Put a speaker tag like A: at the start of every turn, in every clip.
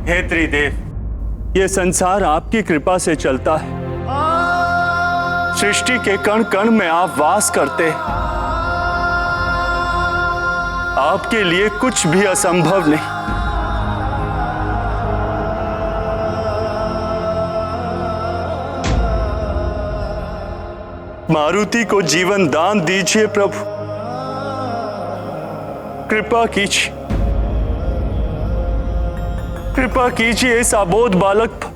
A: हे त्रिदेव, ये संसार आपकी कृपा से चलता है। सृष्टि के कण कण में आप वास करते। आपके लिए कुछ भी असंभव नहीं। मारुति को जीवन दान दीजिए प्रभु, कृपा कीजिए, कृपा कीजिए इस अबोध बालक पर।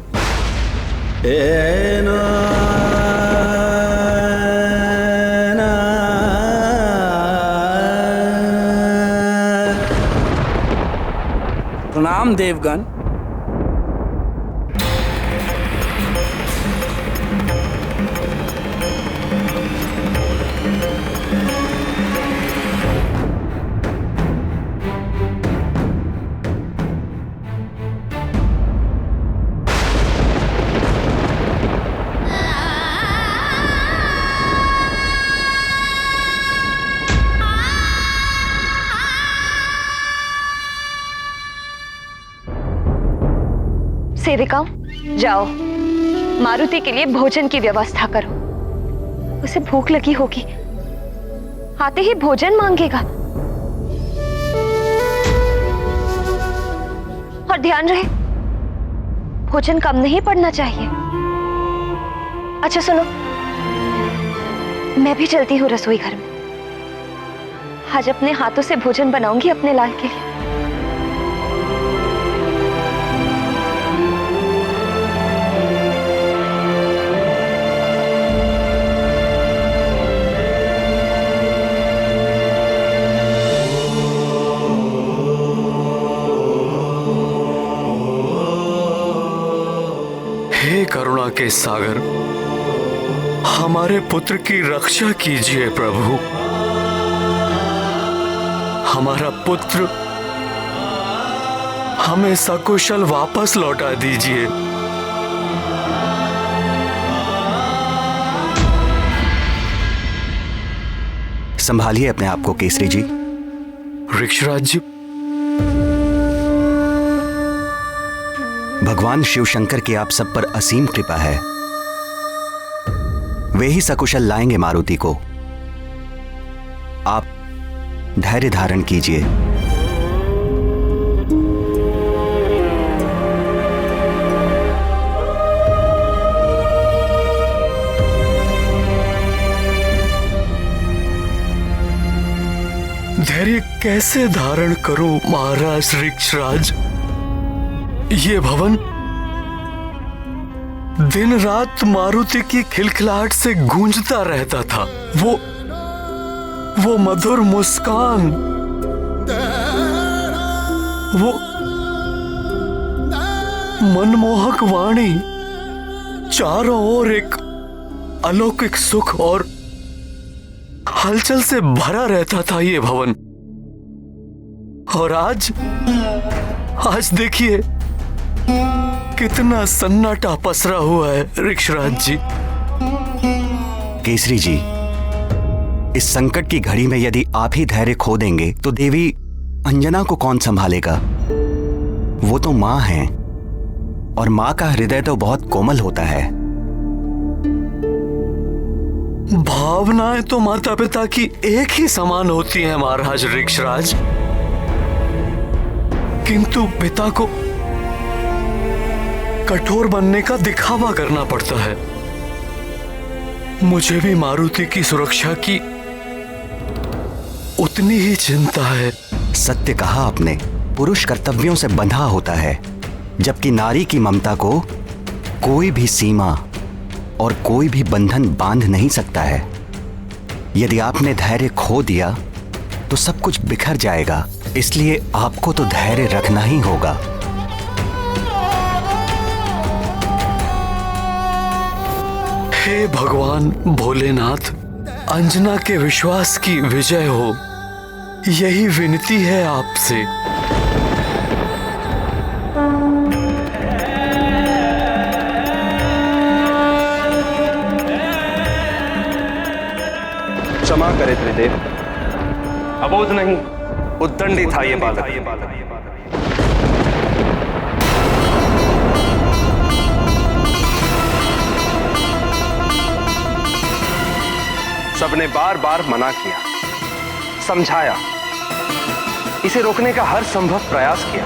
B: प्रणाम देवगण।
C: सेविकाओं, जाओ मारुति के लिए भोजन की व्यवस्था करो। उसे भूख लगी होगी, आते ही भोजन मांगेगा। और ध्यान रहे, भोजन कम नहीं पड़ना चाहिए। अच्छा सुनो, मैं भी चलती हूँ रसोई घर में। आज अपने हाथों से भोजन बनाऊंगी अपने लाल के लिए।
D: हे करुणा के सागर, हमारे पुत्र की रक्षा कीजिए प्रभु। हमारा पुत्र हमें सकुशल वापस लौटा दीजिए।
E: संभालिए अपने आप को केसरी जी।
D: ऋक्षराज जी,
E: भगवान शिव शंकर की आप सब पर असीम कृपा है। वे ही सकुशल लाएंगे मारुति को। आप धैर्य धारण कीजिए।
D: धैर्य कैसे धारण करूं महाराज ऋक्षराज? ये भवन दिन रात मारुति की खिलखिलाहट से गूंजता रहता था। वो मधुर मुस्कान, वो मनमोहक वाणी, चारों ओर एक अलौकिक सुख और हलचल से भरा रहता था ये भवन। और आज देखिए कितना सन्नाटा पसरा हुआ है ऋक्षराज जी।
E: केसरी जी, इस संकट की घड़ी में यदि आप ही धैर्य खो देंगे तो देवी अंजना को कौन संभालेगा? वो तो मां है, और मां का हृदय तो बहुत कोमल होता है।
D: भावनाएं तो माता पिता की एक ही समान होती हैं महाराज ऋक्षराज, किंतु पिता को कठोर बनने का दिखावा करना पड़ता है। मुझे भी मारुति की सुरक्षा की उतनी ही चिंता है।
E: सत्य कहा आपने, पुरुष कर्तव्यों से बंधा होता है, जबकि नारी की ममता को कोई भी सीमा और कोई भी बंधन बांध नहीं सकता है। यदि आपने धैर्य खो दिया तो सब कुछ बिखर जाएगा, इसलिए आपको तो धैर्य रखना ही होगा।
D: हे भगवान भोलेनाथ, अंजना के विश्वास की विजय हो, यही विनती है आपसे।
A: क्षमा करे त्रिदेव, अबोध नहीं, उद्दंडी था ये बालक।
B: सबने बार बार मना किया, समझाया, इसे रोकने का हर संभव प्रयास किया,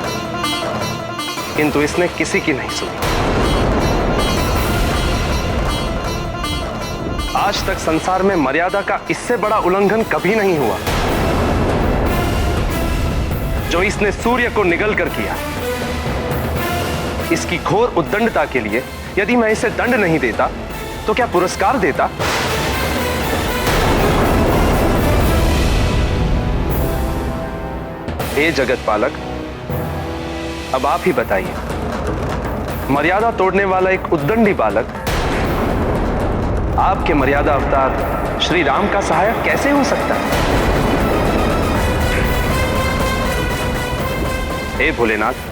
B: किंतु इसने किसी की नहीं सुनी। आज तक संसार में मर्यादा का इससे बड़ा उल्लंघन कभी नहीं हुआ जो इसने सूर्य को निगल कर किया। इसकी घोर उद्दंडता के लिए यदि मैं इसे दंड नहीं देता तो क्या पुरस्कार देता? हे जगत पालक, अब आप ही बताइए, मर्यादा तोड़ने वाला एक उद्दंडी बालक आपके मर्यादा अवतार श्री राम का सहायक कैसे हो सकता है? हे भोलेनाथ,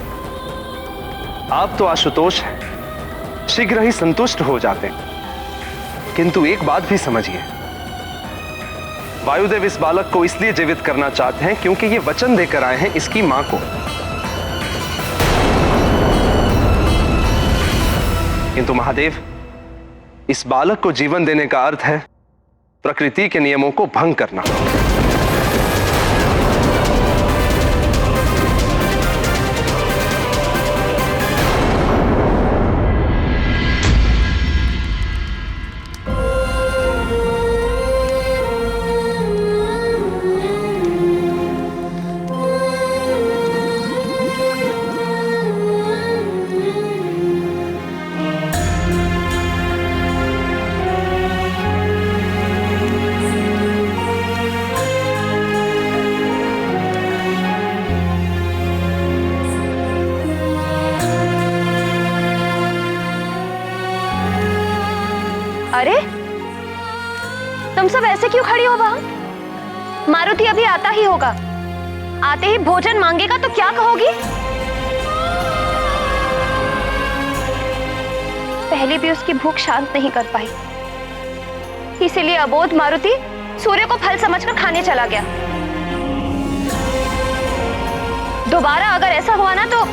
B: आप तो आशुतोष हैं, शीघ्र ही संतुष्ट हो जाते हैं, किंतु एक बात भी समझिए, वायुदेव इस बालक को इसलिए जीवित करना चाहते हैं क्योंकि ये वचन देकर आए हैं इसकी मां को। किंतु महादेव, इस बालक को जीवन देने का अर्थ है प्रकृति के नियमों को भंग करना।
C: अरे तुम सब ऐसे क्यों खड़ी हो वहां? मारुति अभी आता ही होगा, आते ही भोजन मांगेगा तो क्या कहोगी? पहले भी उसकी भूख शांत नहीं कर पाई, इसीलिए अबोध मारुति सूर्य को फल समझकर खाने चला गया। दोबारा अगर ऐसा हुआ ना तो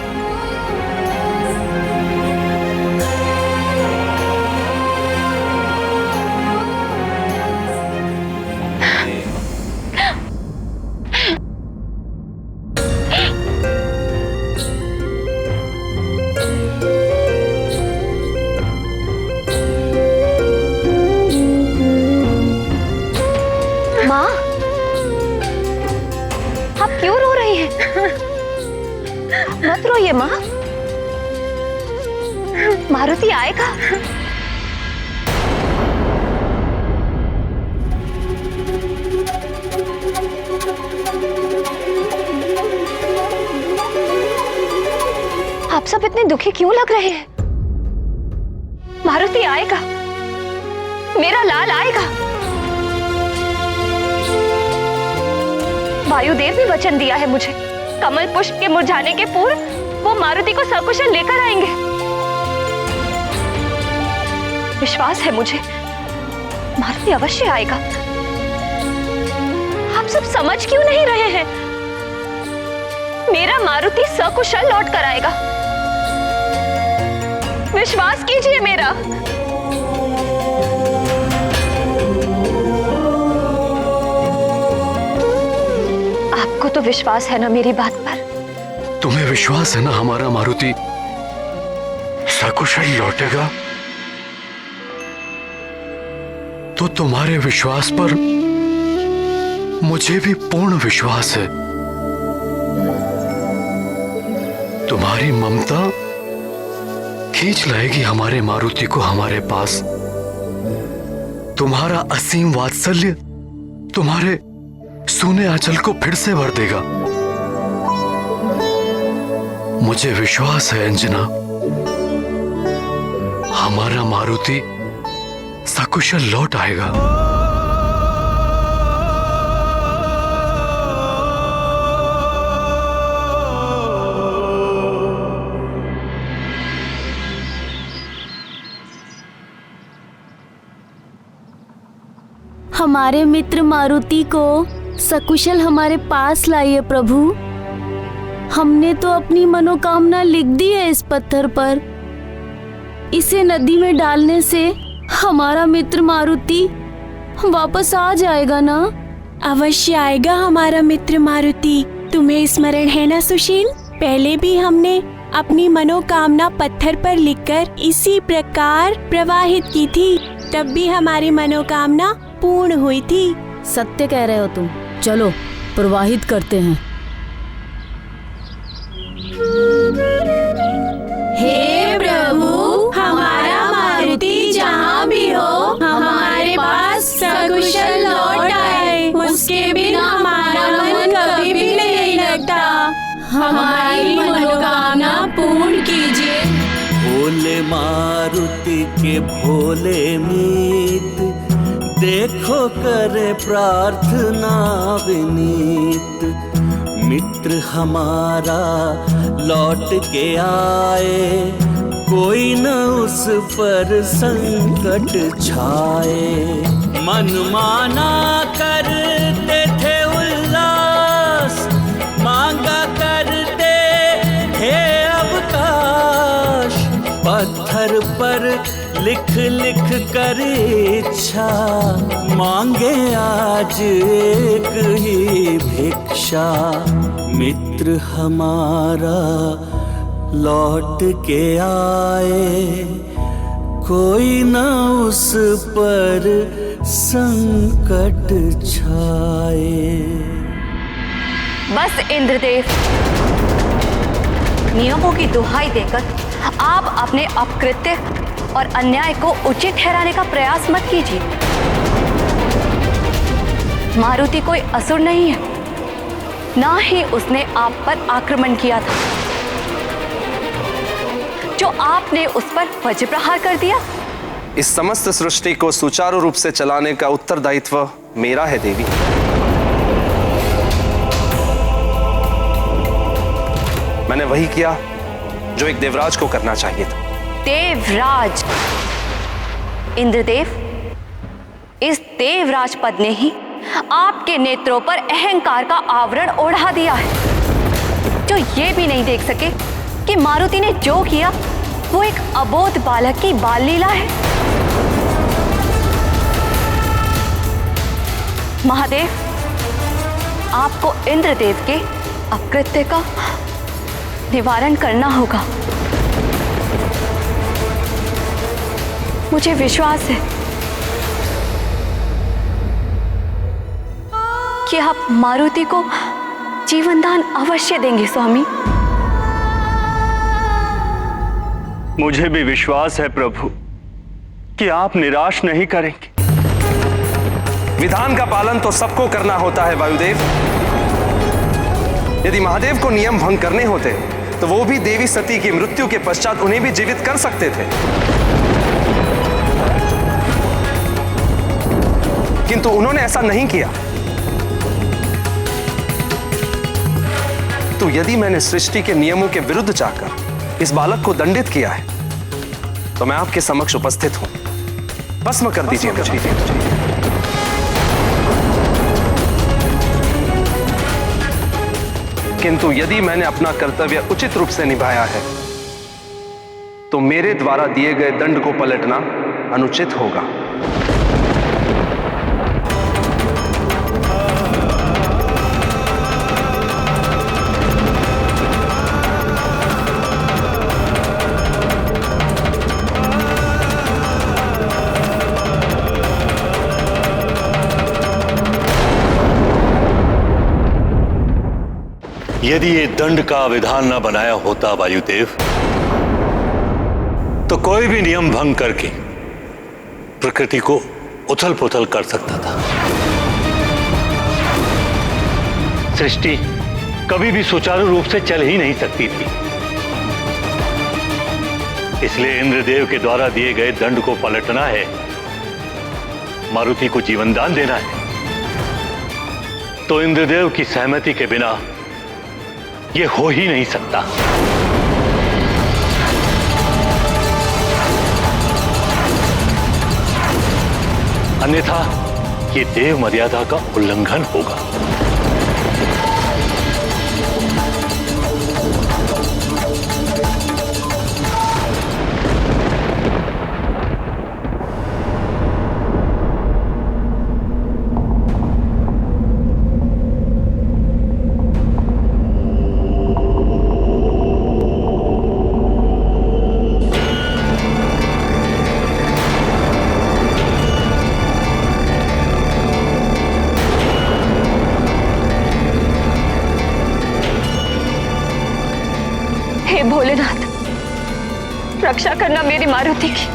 C: माँ, आप क्यों रो रही हैं? मत रोइए माँ, मारुति आएगा। आप सब इतने दुखी क्यों लग रहे हैं? मारुति आएगा, मेरा लाल आएगा। वायुदेव ने वचन दिया है मुझे, कमल पुष्प के मुरझाने के पूर्व वो मारुति को सकुशल लेकर आएंगे। विश्वास है मुझे, मारुति अवश्य आएगा। आप सब समझ क्यों नहीं रहे हैं? मेरा मारुति सकुशल लौट कर आएगा, विश्वास कीजिए मेरा। आपको तो विश्वास है ना मेरी बात पर?
D: तुम्हें विश्वास है ना हमारा मारुति सकुशल लौटेगा? तो तुम्हारे विश्वास पर मुझे भी पूर्ण विश्वास है। तुम्हारी ममता खींच लाएगी हमारे मारुति को हमारे पास। तुम्हारा असीम वात्सल्य तुम्हारे सूने आंचल को फिर से भर देगा। मुझे विश्वास है अंजना, हमारा मारुति सकुशल लौट आएगा।
F: हमारे मित्र मारुति को सकुशल हमारे पास लाइए प्रभु। हमने तो अपनी मनोकामना लिख दी है इस पत्थर पर। इसे नदी में डालने से हमारा मित्र मारुति वापस आ जाएगा ना?
G: अवश्य आएगा हमारा मित्र मारुति। तुम्हें स्मरण है ना सुशील, पहले भी हमने अपनी मनोकामना पत्थर पर लिखकर इसी प्रकार प्रवाहित की थी, तब भी हमारी मनोकामना पूर्ण हुई थी।
F: सत्य कह रहे हो तुम। चलो प्रवाहित करते हैं।
G: हे प्रभु, हमारा मारुति जहाँ भी हो हमारे पास सकुशल लौट आए। उसके बिना हमारा मन कभी भी नहीं लगता। हमारी मनोकामना पूर्ण कीजिए।
H: भोले मारुति के भोले मीत, देखो करे प्रार्थना विनीत। मित्र हमारा लौट के आए, कोई न उस पर संकट छाए। मन माना करते थे उल्लास, मांगा करते थे अवकाश। पत्थर पर लिख लिख कर इच्छा, मांगे आज एक ही भिक्षा। मित्र हमारा लौट के आए, कोई न उस पर संकट छाए।
C: बस इंद्रदेव, नियमों की दुहाई देकर आप अपने अपकृत्य और अन्याय को उचित ठहराने का प्रयास मत कीजिए। मारुति कोई असुर नहीं है, ना ही उसने आप पर आक्रमण किया था। जो आपने उस पर वज्र प्रहार कर दिया।
B: इस समस्त सृष्टि को सुचारू रूप से चलाने का उत्तरदायित्व मेरा है देवी। मैंने वही किया जो एक देवराज को करना चाहिए था।
C: देवराज? इंद्रदेव, इस देवराज पद ने ही आपके नेत्रों पर अहंकार का आवरण ओढ़ा दिया है, जो ये भी नहीं देख सके कि मारुति ने जो किया वो एक अबोध बालक की बाल लीला है। महादेव, आपको इंद्रदेव के अपकृत्य का निवारण करना होगा। मुझे विश्वास है कि आप मारुति को जीवनदान अवश्य देंगे स्वामी।
A: मुझे भी विश्वास है प्रभु कि आप निराश नहीं करेंगे।
B: विधान का पालन तो सबको करना होता है वायुदेव। यदि महादेव को नियम भंग करने होते तो वो भी देवी सती की मृत्यु के पश्चात उन्हें भी जीवित कर सकते थे, किंतु उन्होंने ऐसा नहीं किया। तो यदि मैंने सृष्टि के नियमों के विरुद्ध जाकर इस बालक को दंडित किया है, तो मैं आपके समक्ष उपस्थित हूं। भस्म कर दीजिए मुझे। किंतु यदि मैंने अपना कर्तव्य उचित रूप से निभाया है, तो मेरे द्वारा दिए गए दंड को पलटना अनुचित होगा।
I: यदि ये दंड का विधान न बनाया होता वायुदेव, तो कोई भी नियम भंग करके प्रकृति को उथल पुथल कर सकता था। सृष्टि कभी भी सुचारू रूप से चल ही नहीं सकती थी। इसलिए इंद्रदेव के द्वारा दिए गए दंड को पलटना है, मारुति को जीवन दान देना है। तो इंद्रदेव की सहमति के बिना यह हो ही नहीं सकता। अन्यथा ये देव मर्यादा का उल्लंघन होगा।
C: भोलेनाथ, रक्षा करना मेरी मारुति की।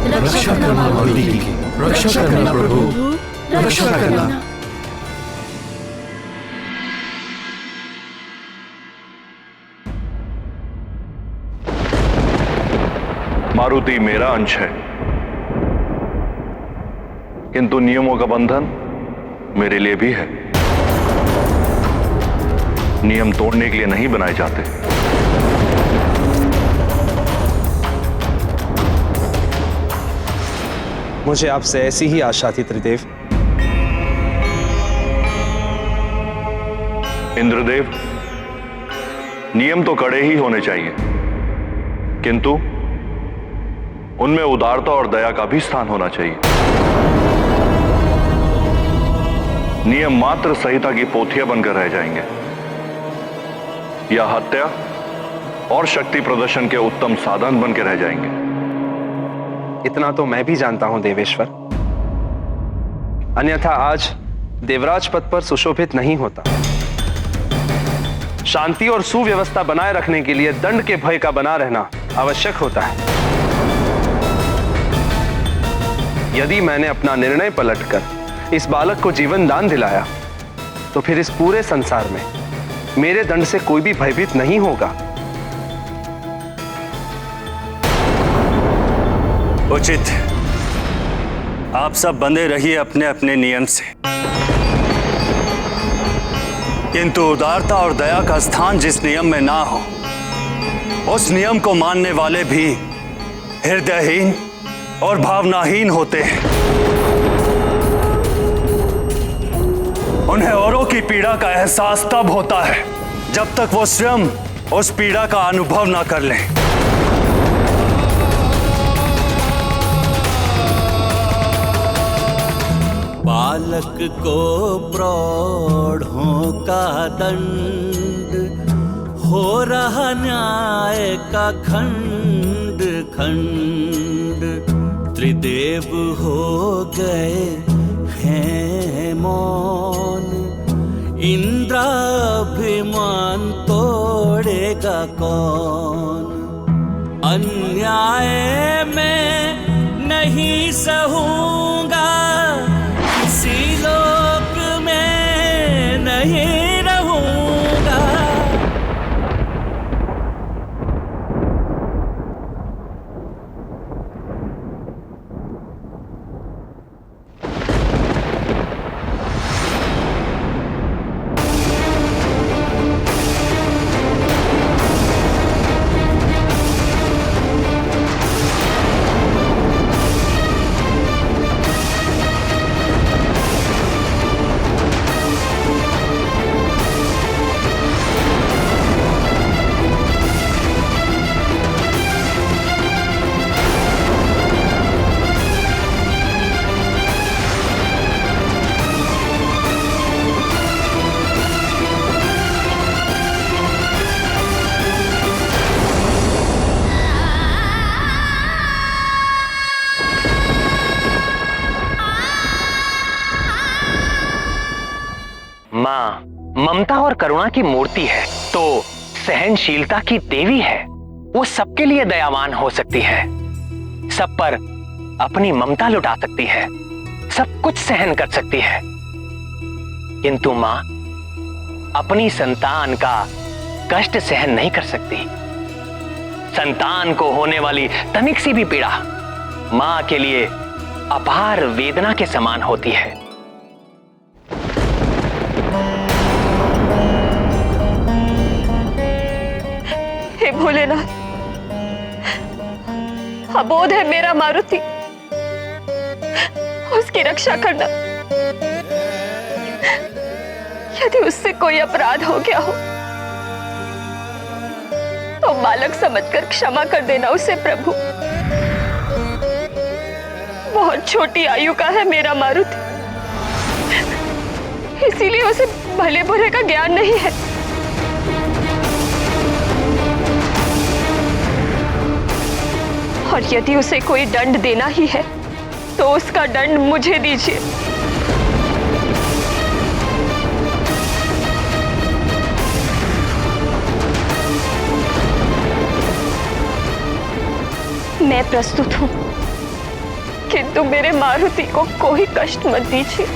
D: रक्षा करना मारुति की, रक्षा करना प्रभु, रक्षा करना।
I: मारुति मेरा अंश है, किंतु नियमों का बंधन मेरे लिए भी है। नियम तोड़ने के लिए नहीं बनाए जाते।
B: मुझे आपसे ऐसी ही आशा थी त्रिदेव।
I: इंद्रदेव, नियम तो कड़े ही होने चाहिए, किंतु उनमें उदारता और दया का भी स्थान होना चाहिए। नियम मात्र संहिता की पोथियां बनकर रह जाएंगे या हत्या और शक्ति प्रदर्शन के उत्तम साधन बनकर रह जाएंगे।
B: इतना तो मैं भी जानता हूं देवेश्वर, अन्यथा आज देवराज पद पर सुशोभित नहीं होता। शांति और सुव्यवस्था बनाए रखने के लिए दंड के भय का बना रहना आवश्यक होता है। यदि मैंने अपना निर्णय पलटकर इस बालक को जीवन दान दिलाया, तो फिर इस पूरे संसार में मेरे दंड से कोई भी भयभीत नहीं होगा।
A: उचित। आप सब बंधे रहिए अपने अपने नियम से, किंतु उदारता और दया का स्थान जिस नियम में ना हो, उस नियम को मानने वाले भी हृदयहीन और भावनाहीन होते हैं। उन्हें औरों की पीड़ा का एहसास तब होता है जब तक वो स्वयं उस पीड़ा का अनुभव ना कर लें।
H: बालक को प्रौढ़ों का दंड, हो रहा न्याय का खंड खंड। त्रिदेव हो गए हैं मौन, इंद्राभिमान तोड़ेगा कौन। अन्याय में नहीं सहूंगा, इसी लोक में नहीं रहूंगा।
J: माँ ममता और करुणा की मूर्ति है, तो सहनशीलता की देवी है। वो सबके लिए दयावान हो सकती है, सब पर अपनी ममता लुटा सकती है, सब कुछ सहन कर सकती है। किंतु माँ अपनी संतान का कष्ट सहन नहीं कर सकती। संतान को होने वाली तनिक सी भी पीड़ा माँ के लिए अपार वेदना के समान होती है।
C: हे भोलेनाथ, अबोध है मेरा मारुति, उसकी रक्षा करना। यदि उससे कोई अपराध हो गया हो तो बालक समझकर क्षमा कर देना उसे प्रभु। बहुत छोटी आयु का है मेरा मारुति, इसीलिए उसे भले बुरे का ज्ञान नहीं है। और यदि उसे कोई दंड देना ही है तो उसका दंड मुझे दीजिए। मैं प्रस्तुत हूं, किंतु मेरे मारुति को कोई कष्ट मत दीजिए।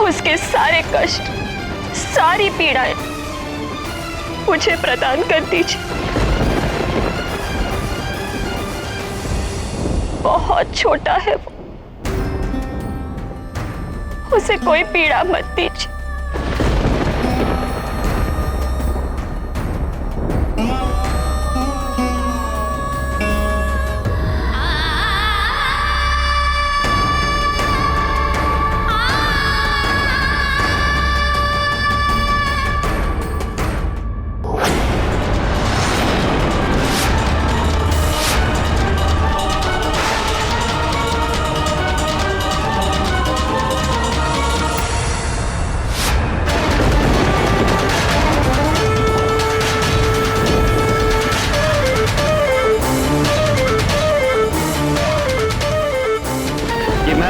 C: उसके सारे कष्ट, सारी पीड़ाएं मुझे प्रदान कर दीजिए। बहुत छोटा है वो, उसे कोई पीड़ा मत दीजिए।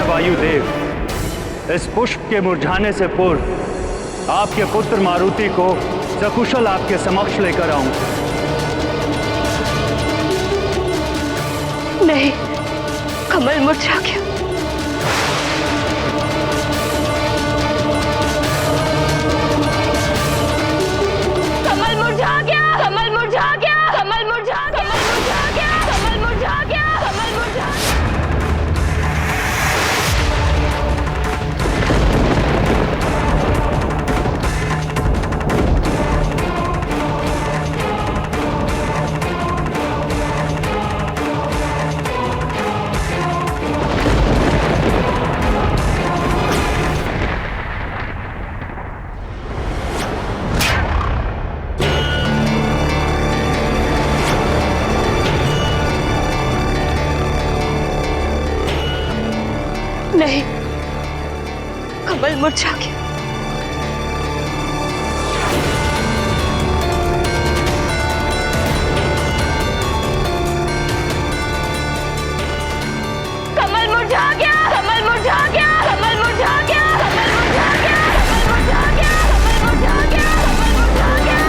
A: वायुदेव, इस पुष्प के मुरझाने से पूर्व आपके पुत्र मारुति को सकुशल आपके समक्ष लेकर आऊं।
C: नहीं, कमल मुरझा गया। कमल मुरझा गया, कमल मुरझा गया, कमल मुरझा गया, कमल मुरझा गया, कमल मुरझा गया, कमल मुरझा गया। नहीं, कमल मुरझा गया। कमल मुरझा गया, कमल मुरझा गया, कमल मुरझा गया, कमल मुरझा गया, कमल मुरझा गया, कमल मुरझा गया, कमल मुरझा गया।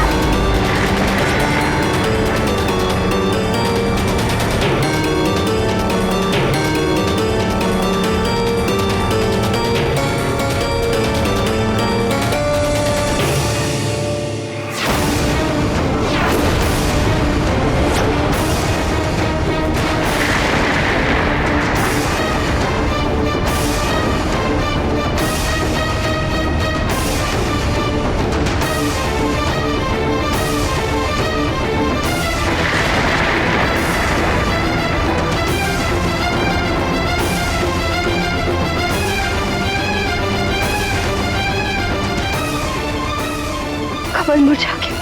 C: कमल मुरझा गया।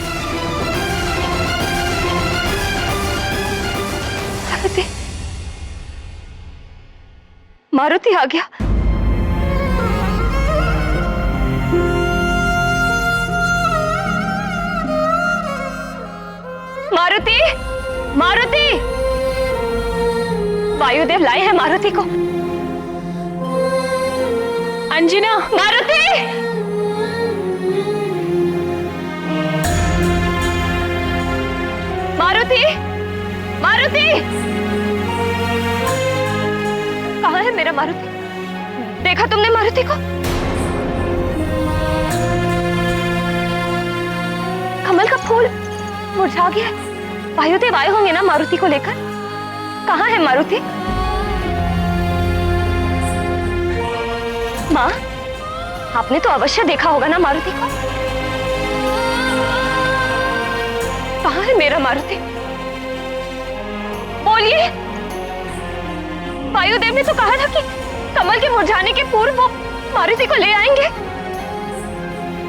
C: मारुति, मारुति आ गया। मारुति, मारुति, वायुदेव लाए हैं मारुति को। अंजना, मारुति, मारुति, मारुति, कहाँ है मेरा मारुति? देखा तुमने मारुति को? कमल का फूल मुरझा गया है। वायुदेव आए होंगे ना मारुति को लेकर? कहाँ है मारुति? माँ, आपने तो अवश्य देखा होगा ना मारुति को। कहाँ है मेरा मारुति? बोलिए। वायुदेव ने तो कहा था कि कमल के मुरझाने के पूर्व वो मारुति को ले आएंगे।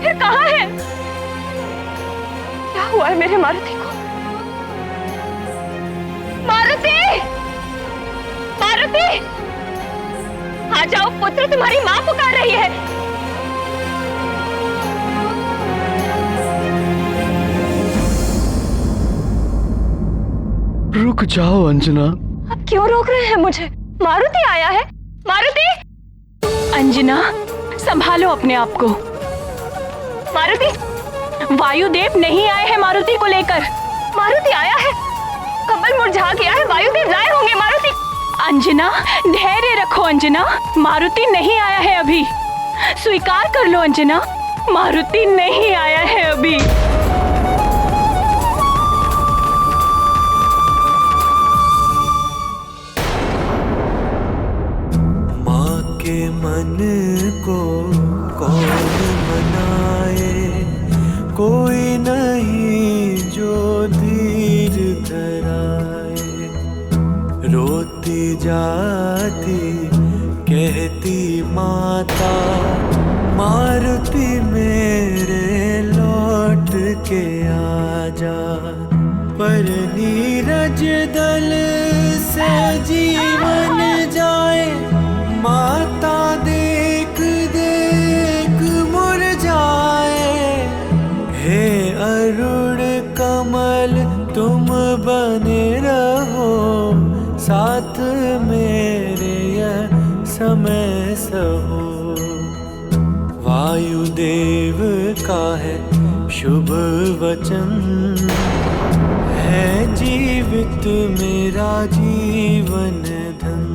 C: फिर कहाँ है? क्या हुआ है मेरे मारुति को? मारुति, मारुति, आ जाओ पुत्र, तुम्हारी माँ पुकार रही है।
D: रुक जाओ अंजना।
C: आप क्यों रोक रहे हैं मुझे? मारुति आया है। मारुति,
G: अंजना, संभालो अपने आप को।
C: मारुति,
G: वायुदेव नहीं आए हैं मारुति को लेकर।
C: मारुति आया है, कमल मुरझा गया है, वायुदेव लाए होंगे मारुति।
G: अंजना, धैर्य रखो अंजना, मारुति नहीं आया है अभी। स्वीकार कर लो अंजना, मारुति नहीं आया है अभी।
H: माँ के मन को कौन मनाए, कोई नहीं जो धीर धराए। रोती जाती कहती माता, मारुति मेरे लौट के आजा। पर नीरज दल से जीवन जाए, माता देख देख मुरझाए। हे अरुण कमल तुम बने रहो, साथ मेरे यह समय सहो। वायुदेव का है शुभ वचन, है जीवित मेरा जीवन धन।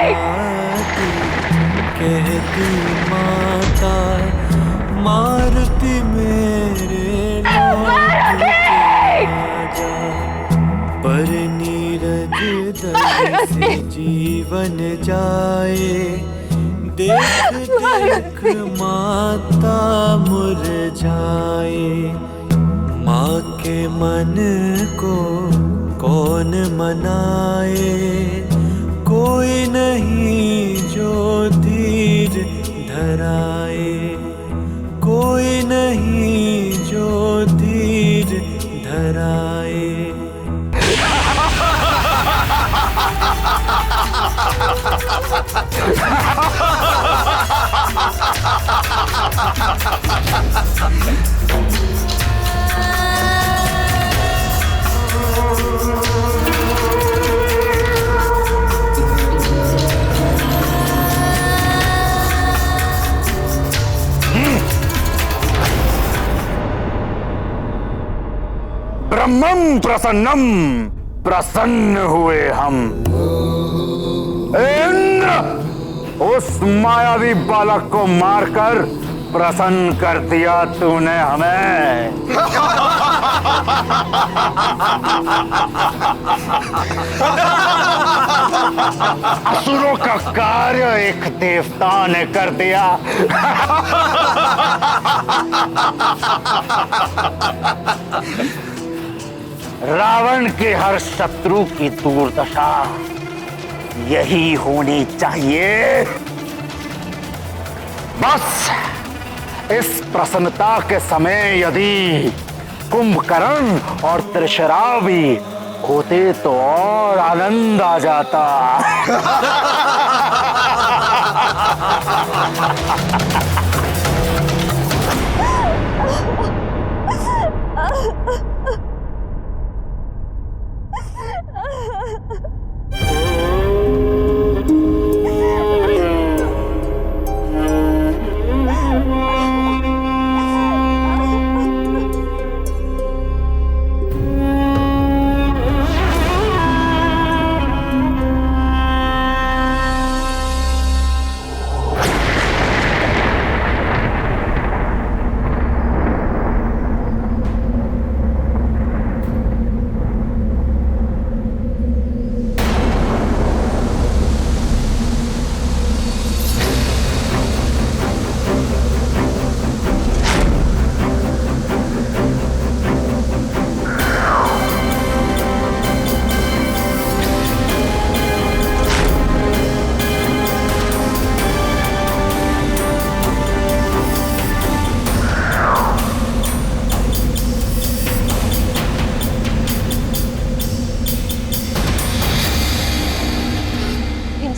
H: जाती कहती माता, मारुति मेरे लौट के आजा। पर नीरज दल से जीवन जाए, देख देख माता मुरझाए। माँ के मन को कौन मनाए, कोई नहीं जो धीर धराए। कोई नहीं जो धीर धराए।
A: ब्रह्मं प्रसन्नम, प्रसन्न हुए हम। इंद्र, उस मायावी बालक को मारकर प्रसन्न कर दिया तूने हमें। असुरों का कार्य एक देवता ने कर दिया। रावण के हर शत्रु की दुर्दशा यही होनी चाहिए। बस इस प्रसन्नता के समय यदि कुंभकर्ण और त्रिशरा भी होते तो और आनंद आ जाता।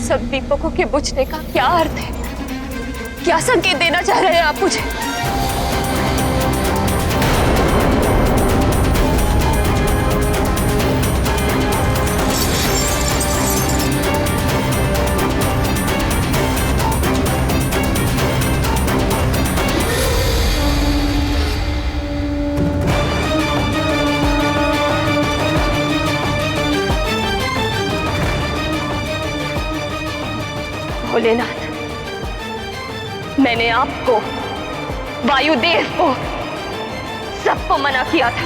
C: सब दीपकों के बुझने का क्या अर्थ है? क्या संकेत देना चाह रहे हैं आप मुझे? भोलेनाथ, मैंने आपको, वायुदेव को, सबको मना किया था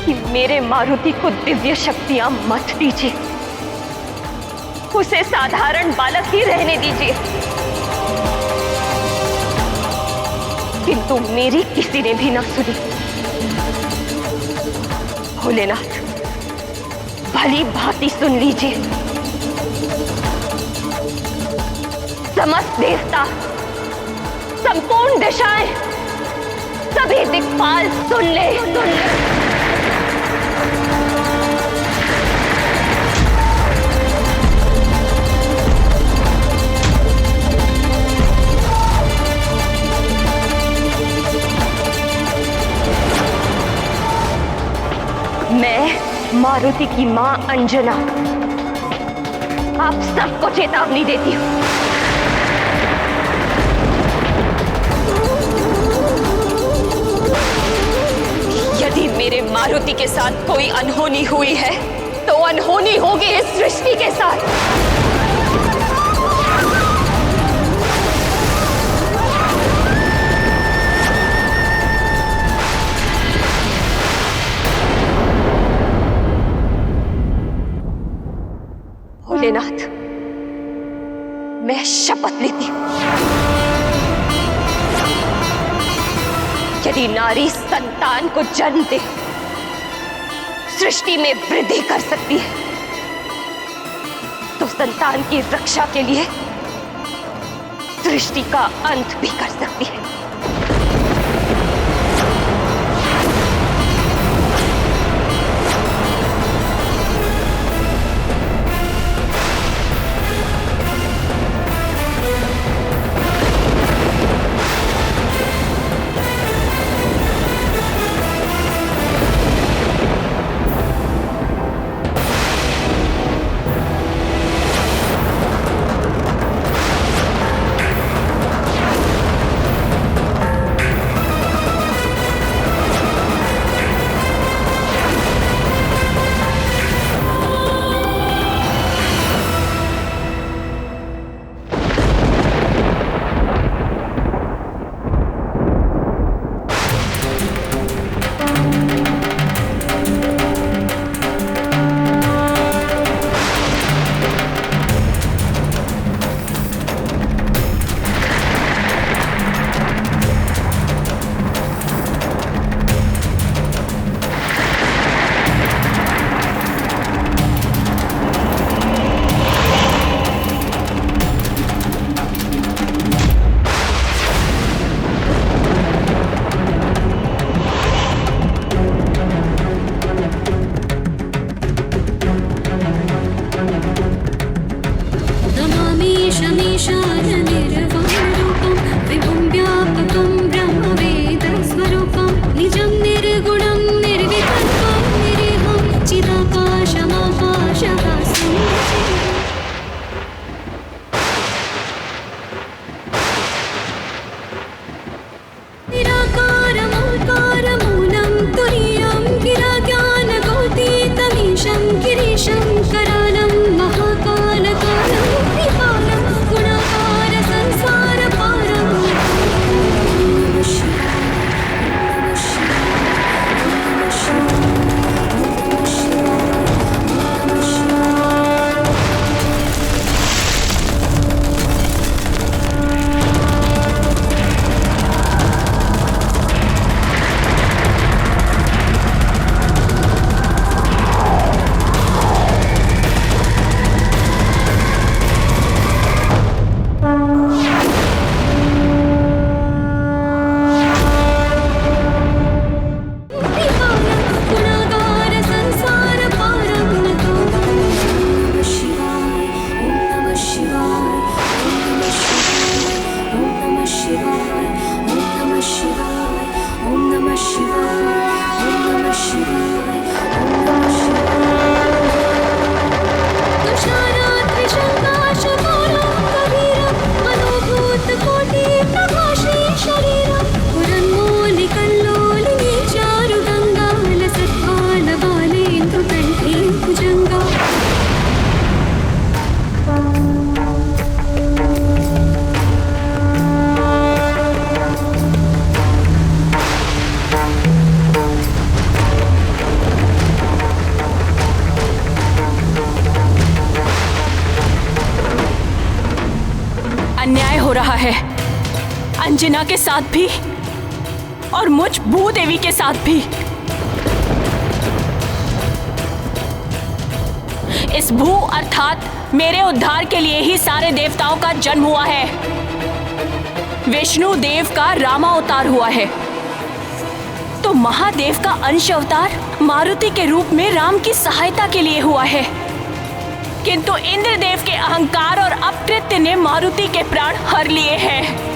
C: कि मेरे मारुति को दिव्य शक्तियां मत दीजिए, उसे साधारण बालक ही रहने दीजिए। किंतु मेरी किसी ने भी ना सुनी। भोलेनाथ, भली भांति सुन लीजिए। समस्त देवता, संपूर्ण दिशाएं, सभी दिक्पाल सुन ले। मैं मारुति की मां अंजना आप सबको चेतावनी देती हूं। यदि मेरे मारुति के साथ कोई अनहोनी हुई है तो अनहोनी होगी इस सृष्टि के साथ। भोलेनाथ, मैं शपथ लेती हूं, यदि नारी संतान को जन्म दे, सृष्टि में वृद्धि कर सकती है, तो संतान की रक्षा के लिए सृष्टि का अंत भी कर सकती है।
G: रहा है, अंजना के साथ भी और मुझ भूदेवी के साथ भी। इस भू अर्थात मेरे उद्धार के लिए ही सारे देवताओं का जन्म हुआ है। विष्णु देव का रामावतार हुआ है, तो महादेव का अंश अवतार मारुति के रूप में राम की सहायता के लिए हुआ है। किंतु इंद्रदेव के अहंकार और अपकृत्य ने मारुति के प्राण हर लिए हैं।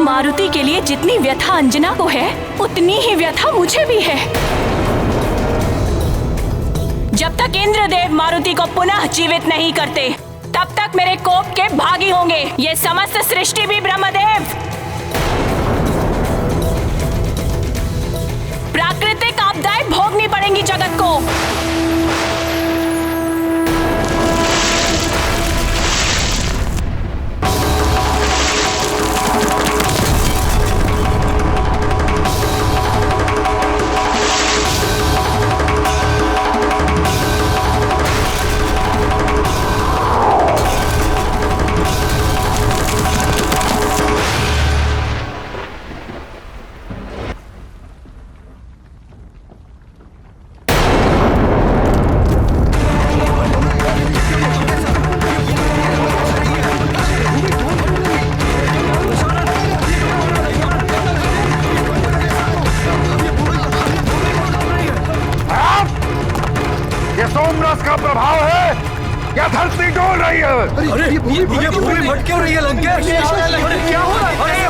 G: मारुति के लिए जितनी व्यथा अंजना को है, उतनी ही व्यथा मुझे भी है। जब तक इंद्रदेव मारुति को पुनः जीवित नहीं करते, तब तक मेरे कोप के भागी होंगे ये समस्त सृष्टि भी ब्रह्मदेव। प्राकृतिक आपदाएं भोगनी पड़ेंगी जगत को।
K: सोमरस का प्रभाव है या धरती डोल रही है?
D: अरे ये भूमि फट क्यों रही है लंकेश? क्या हो रहा है?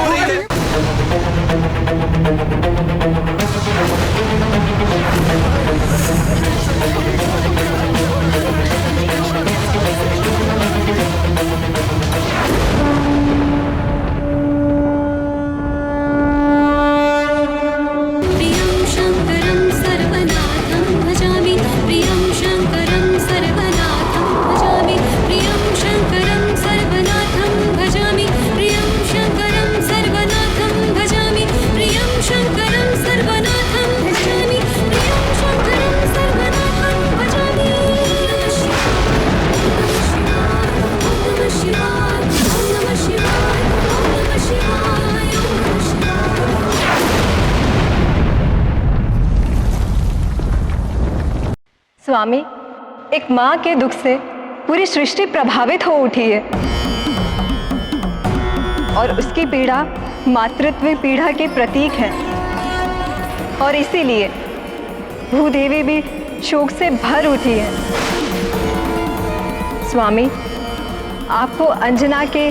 C: स्वामी, एक माँ के दुख से पूरी सृष्टि प्रभावित हो उठी है और उसकी पीड़ा मातृत्व पीड़ा के प्रतीक है, और इसीलिए भूदेवी भी शोक से भर उठी है। स्वामी, आपको अंजना के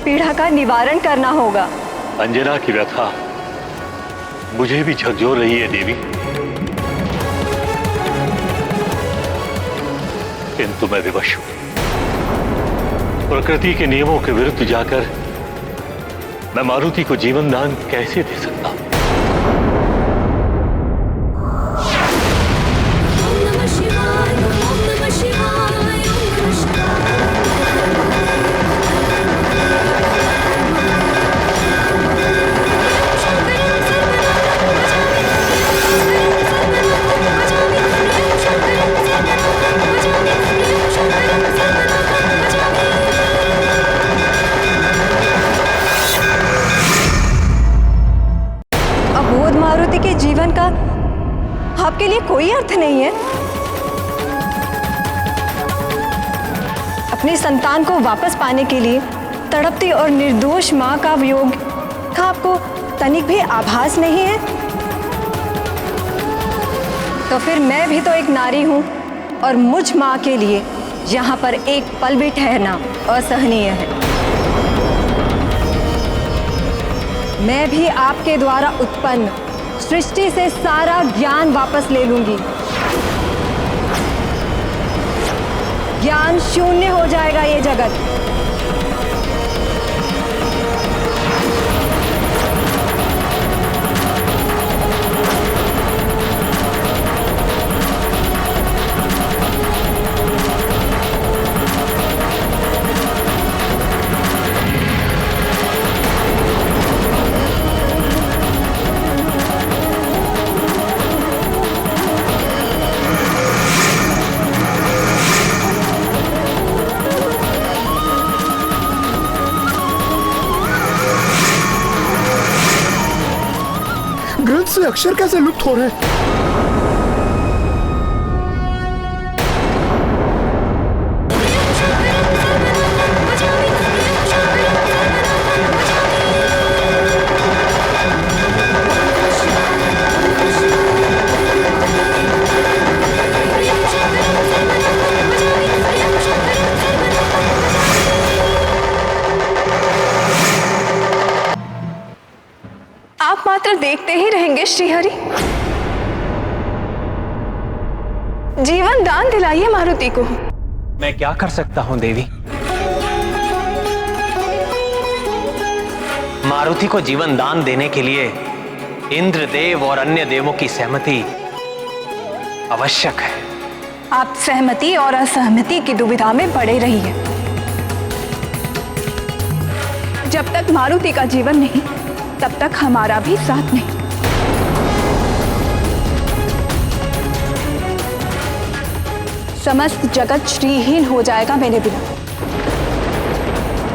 C: पीड़ा का निवारण करना होगा।
I: अंजना की व्यथा मुझे भी झकझोर रही है देवी, किंतु मैं विवश हूं। प्रकृति के नियमों के विरुद्ध जाकर मैं मारुति को जीवन दान कैसे दे सकता हूं?
C: आपके लिए कोई अर्थ नहीं है। अपनी संतान को वापस पाने के लिए तड़पती और निर्दोष माँ का वियोग का आपको तनिक भी आभास नहीं है? तो फिर मैं भी तो एक नारी हूँ, और मुझ माँ के लिए यहाँ पर एक पल भी ठहरना असहनीय है। मैं भी आपके द्वारा उत्पन्न सृष्टि से सारा ज्ञान वापस ले लूंगी। ज्ञान शून्य हो जाएगा ये जगत।
K: अक्षर कैसे लुप्त हो रहे हैं?
C: आप मात्र देखते ही रहेंगे श्रीहरि। जीवन दान दिलाइए मारुति को।
J: मैं क्या कर सकता हूं देवी? मारुति को जीवन दान देने के लिए इंद्रदेव और अन्य देवों की सहमति आवश्यक है।
C: आप सहमति और असहमति की दुविधा में पड़े रहिए। जब तक मारुति का जीवन नहीं, तब तक हमारा भी साथ नहीं। समस्त जगत श्रीहीन हो जाएगा मेरे बिना।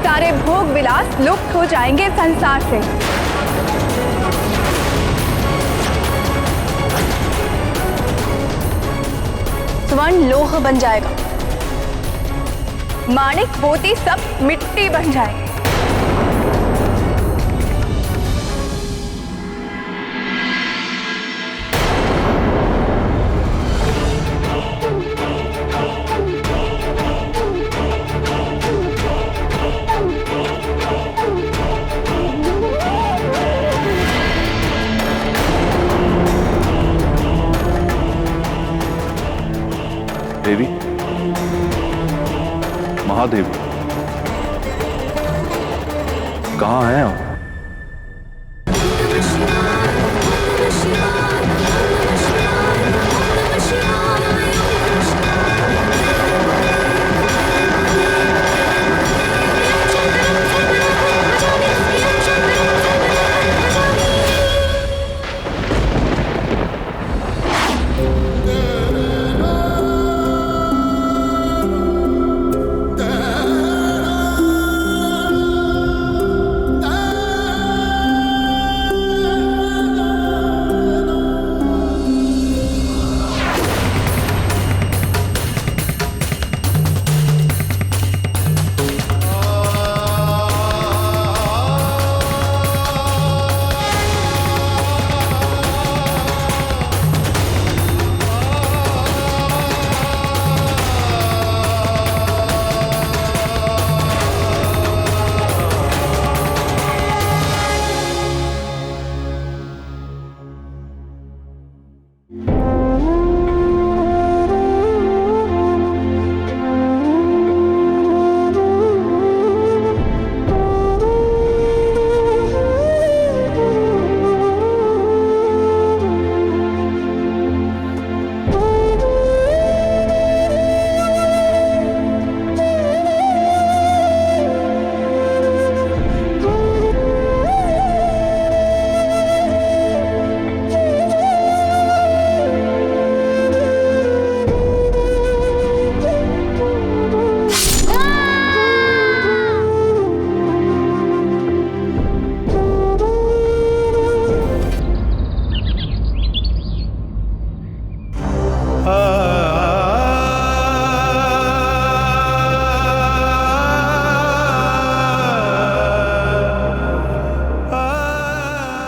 C: सारे भोग विलास लुप्त हो जाएंगे संसार से। स्वर्ण लोह बन जाएगा, माणिक मोती सब मिट्टी बन जाएगा।
I: देवी, महादेवी, कहाँ हैं आप?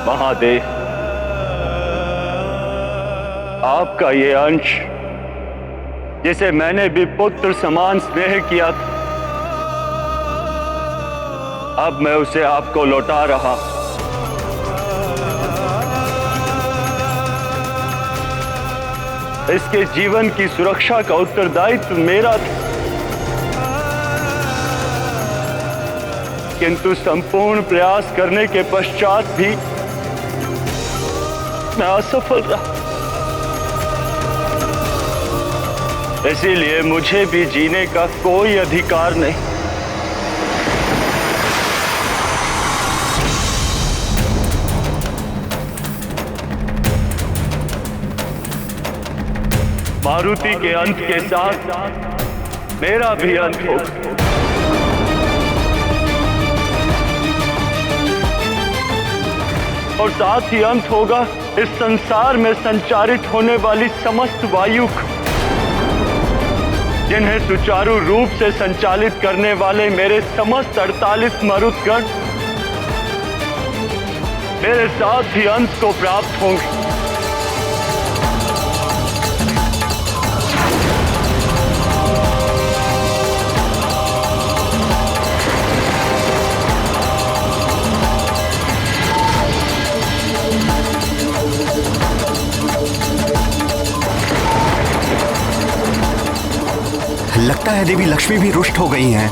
I: महादेव, आपका ये अंश जिसे मैंने भी पुत्र समान स्नेह किया था, अब मैं उसे आपको लौटा रहा। इसके जीवन की सुरक्षा का उत्तरदायित्व मेरा था, किंतु संपूर्ण प्रयास करने के पश्चात भी मैं असफल रहा। इसीलिए मुझे भी जीने का कोई अधिकार नहीं। मारुति के अंत के साथ मेरा भी अंत होगा। और साथ ही अंत होगा
A: इस संसार में संचारित होने वाली समस्त वायु को, जिन्हें सुचारू रूप से संचालित करने वाले मेरे समस्त 48 मरुतगण मेरे साथ ही अंश को प्राप्त होंगे।
E: लगता है देवी लक्ष्मी भी रुष्ट हो गई हैं।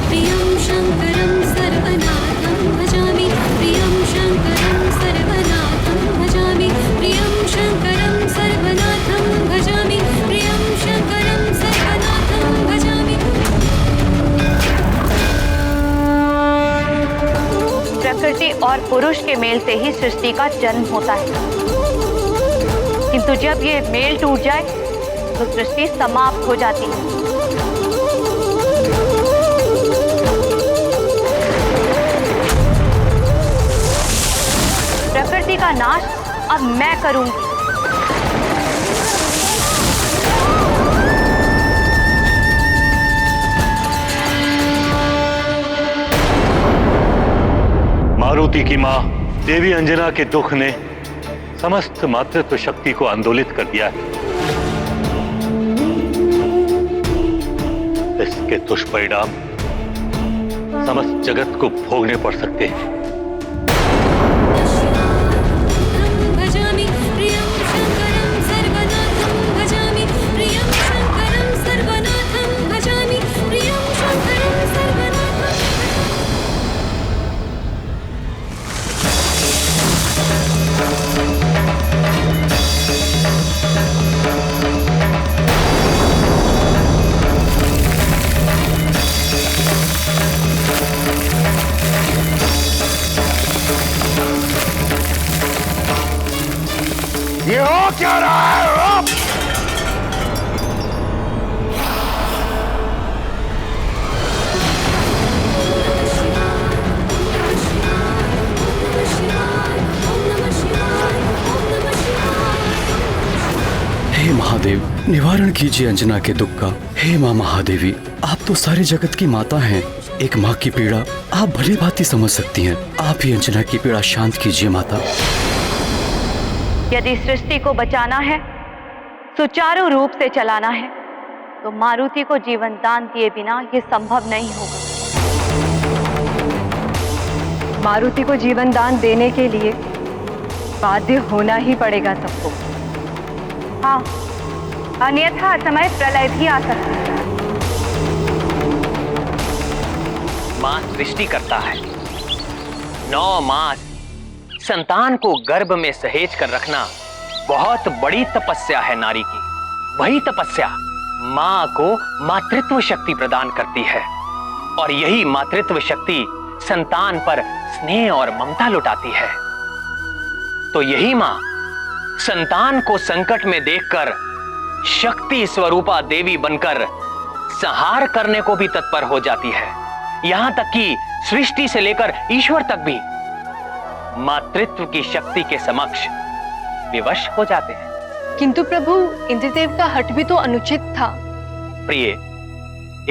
G: प्रियं शंकरं सर्वनाथं भजामि, प्रियं शंकरं सर्वनाथं भजामि, प्रियं शंकरं सर्वनाथं भजामि, प्रियं शंकरं सर्वनाथं भजामि।
C: प्रकृति और पुरुष के मेल से ही सृष्टि का जन्म होता है, किंतु जब ये मेल टूट जाए तो सृष्टि समाप्त हो जाती है। प्रकृति का नाश अब मैं करूंगी।
A: मारुति की मां देवी अंजना के दुख ने समस्त मातृत्व शक्ति को आंदोलित कर दिया है। इसके दुष्परिणाम समस्त जगत को भोगने पड़ सकते हैं।
G: भजामि, प्रियं शंकरं सर्वनाथं भजामि, प्रियं शंकरं सर्वनाथं भजामि, प्रियं शंकरं सर्वनाथं।
K: ये हो क्या रहा है?
L: हे महादेव, निवारण कीजिए अंजना के दुख का। हे माँ महादेवी, आप तो सारे जगत की माता हैं। एक माँ की पीड़ा आप भली भांति समझ सकती हैं। आप ही अंजना की पीड़ा शांत कीजिए माता।
C: यदि सृष्टि को बचाना है, सुचारू रूप से चलाना है, तो मारुति को जीवन दान दिए बिना यह संभव नहीं होगा।
M: मारुति को जीवन दान देने के लिए बाध्य होना ही पड़ेगा सबको।
C: हाँ, अन्यथा समय प्रलय भी आ सकता है।
J: मां सृष्टि करता है। 9 मास संतान को गर्भ में सहेज कर रखना बहुत बड़ी तपस्या है नारी की। वही तपस्या मां को मातृत्व शक्ति प्रदान करती है, और यही मातृत्व शक्ति संतान पर स्नेह और ममता लुटाती है। तो यही मां संतान को संकट में देखकर शक्ति स्वरूपा देवी बनकर संहार करने को भी तत्पर हो जाती है। यहां तक कि सृष्टि से लेकर ईश्वर तक भी मातृत्व की शक्ति के समक्ष विवश हो जाते हैं।
M: किंतु प्रभु, इंद्रदेव का हठ भी तो अनुचित था।
J: प्रिय,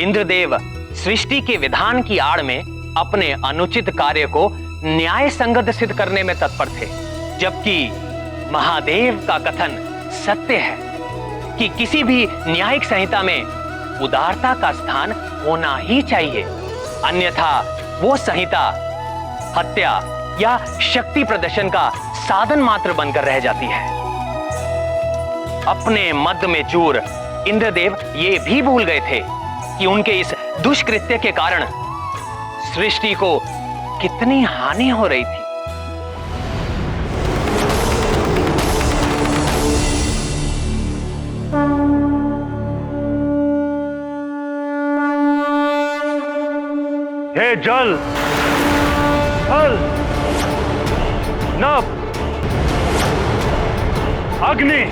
J: इंद्रदेव सृष्टि के विधान की आड़ में अपने अनुचित कार्य को न्याय संगत सिद्ध करने में तत्पर थे, जबकि महादेव का कथन सत्य है कि किसी भी न्यायिक संहिता में उदारता का स्थान होना ही चाहिए, अन्यथा वो संहिता हत्या या शक्ति प्रदर्शन का साधन मात्र बनकर रह जाती है। अपने मद में चूर इंद्रदेव ये भी भूल गए थे कि उनके इस दुष्कृत्य के कारण सृष्टि को कितनी हानि हो रही थी।
A: हे जल, थल, नभ, अग्नि,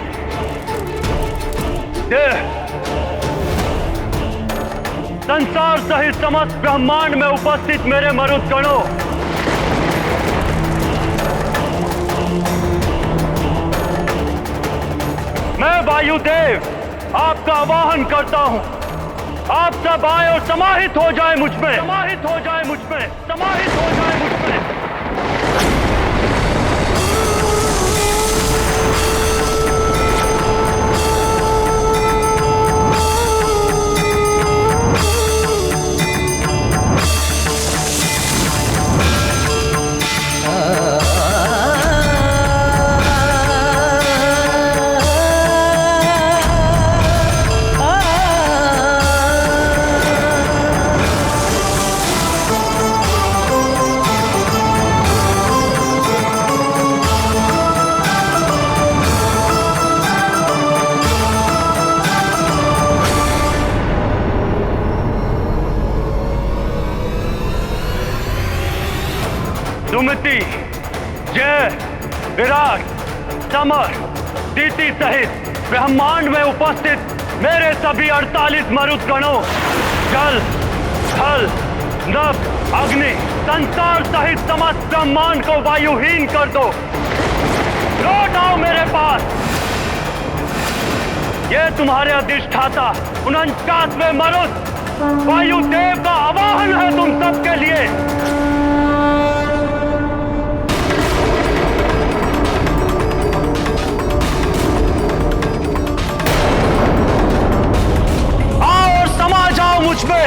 A: देह, संसार सहित समस्त ब्रह्मांड में उपस्थित मेरे मरुदगणों, मैं वायुदेव आपका आवाहन करता हूं। आप सब आए और समाहित हो जाए मुझ में, समाहित हो जाए मुझ में, समाहित हो जाए मुझ में। सुमति, जय, विराट, समर, दीति सहित ब्रह्मांड में उपस्थित मेरे सभी 48 मरुदगणों, जल, थल, नभ, अग्नि, संसार सहित समस्त ब्रह्मांड को वायुहीन कर दो। लौट आओ मेरे पास। ये तुम्हारे अधिष्ठाता 49वें मरुद वायुदेव का आवाहन है तुम सबके लिए। समा जाओ मुझ में।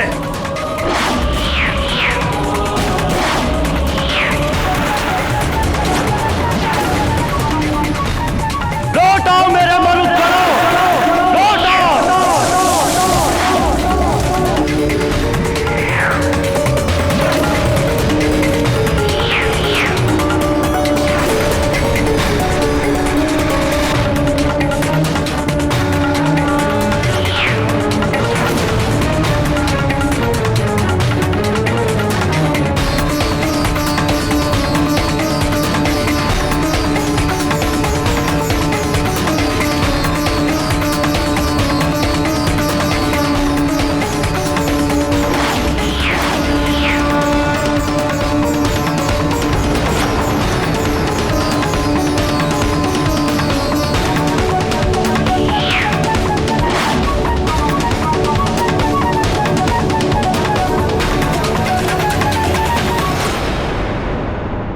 A: लौट आओ मेरे मरुदगणों, लौट आओ।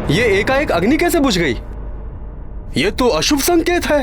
N: ये एकाएक अग्नि कैसे बुझ गई? ये तो अशुभ संकेत है।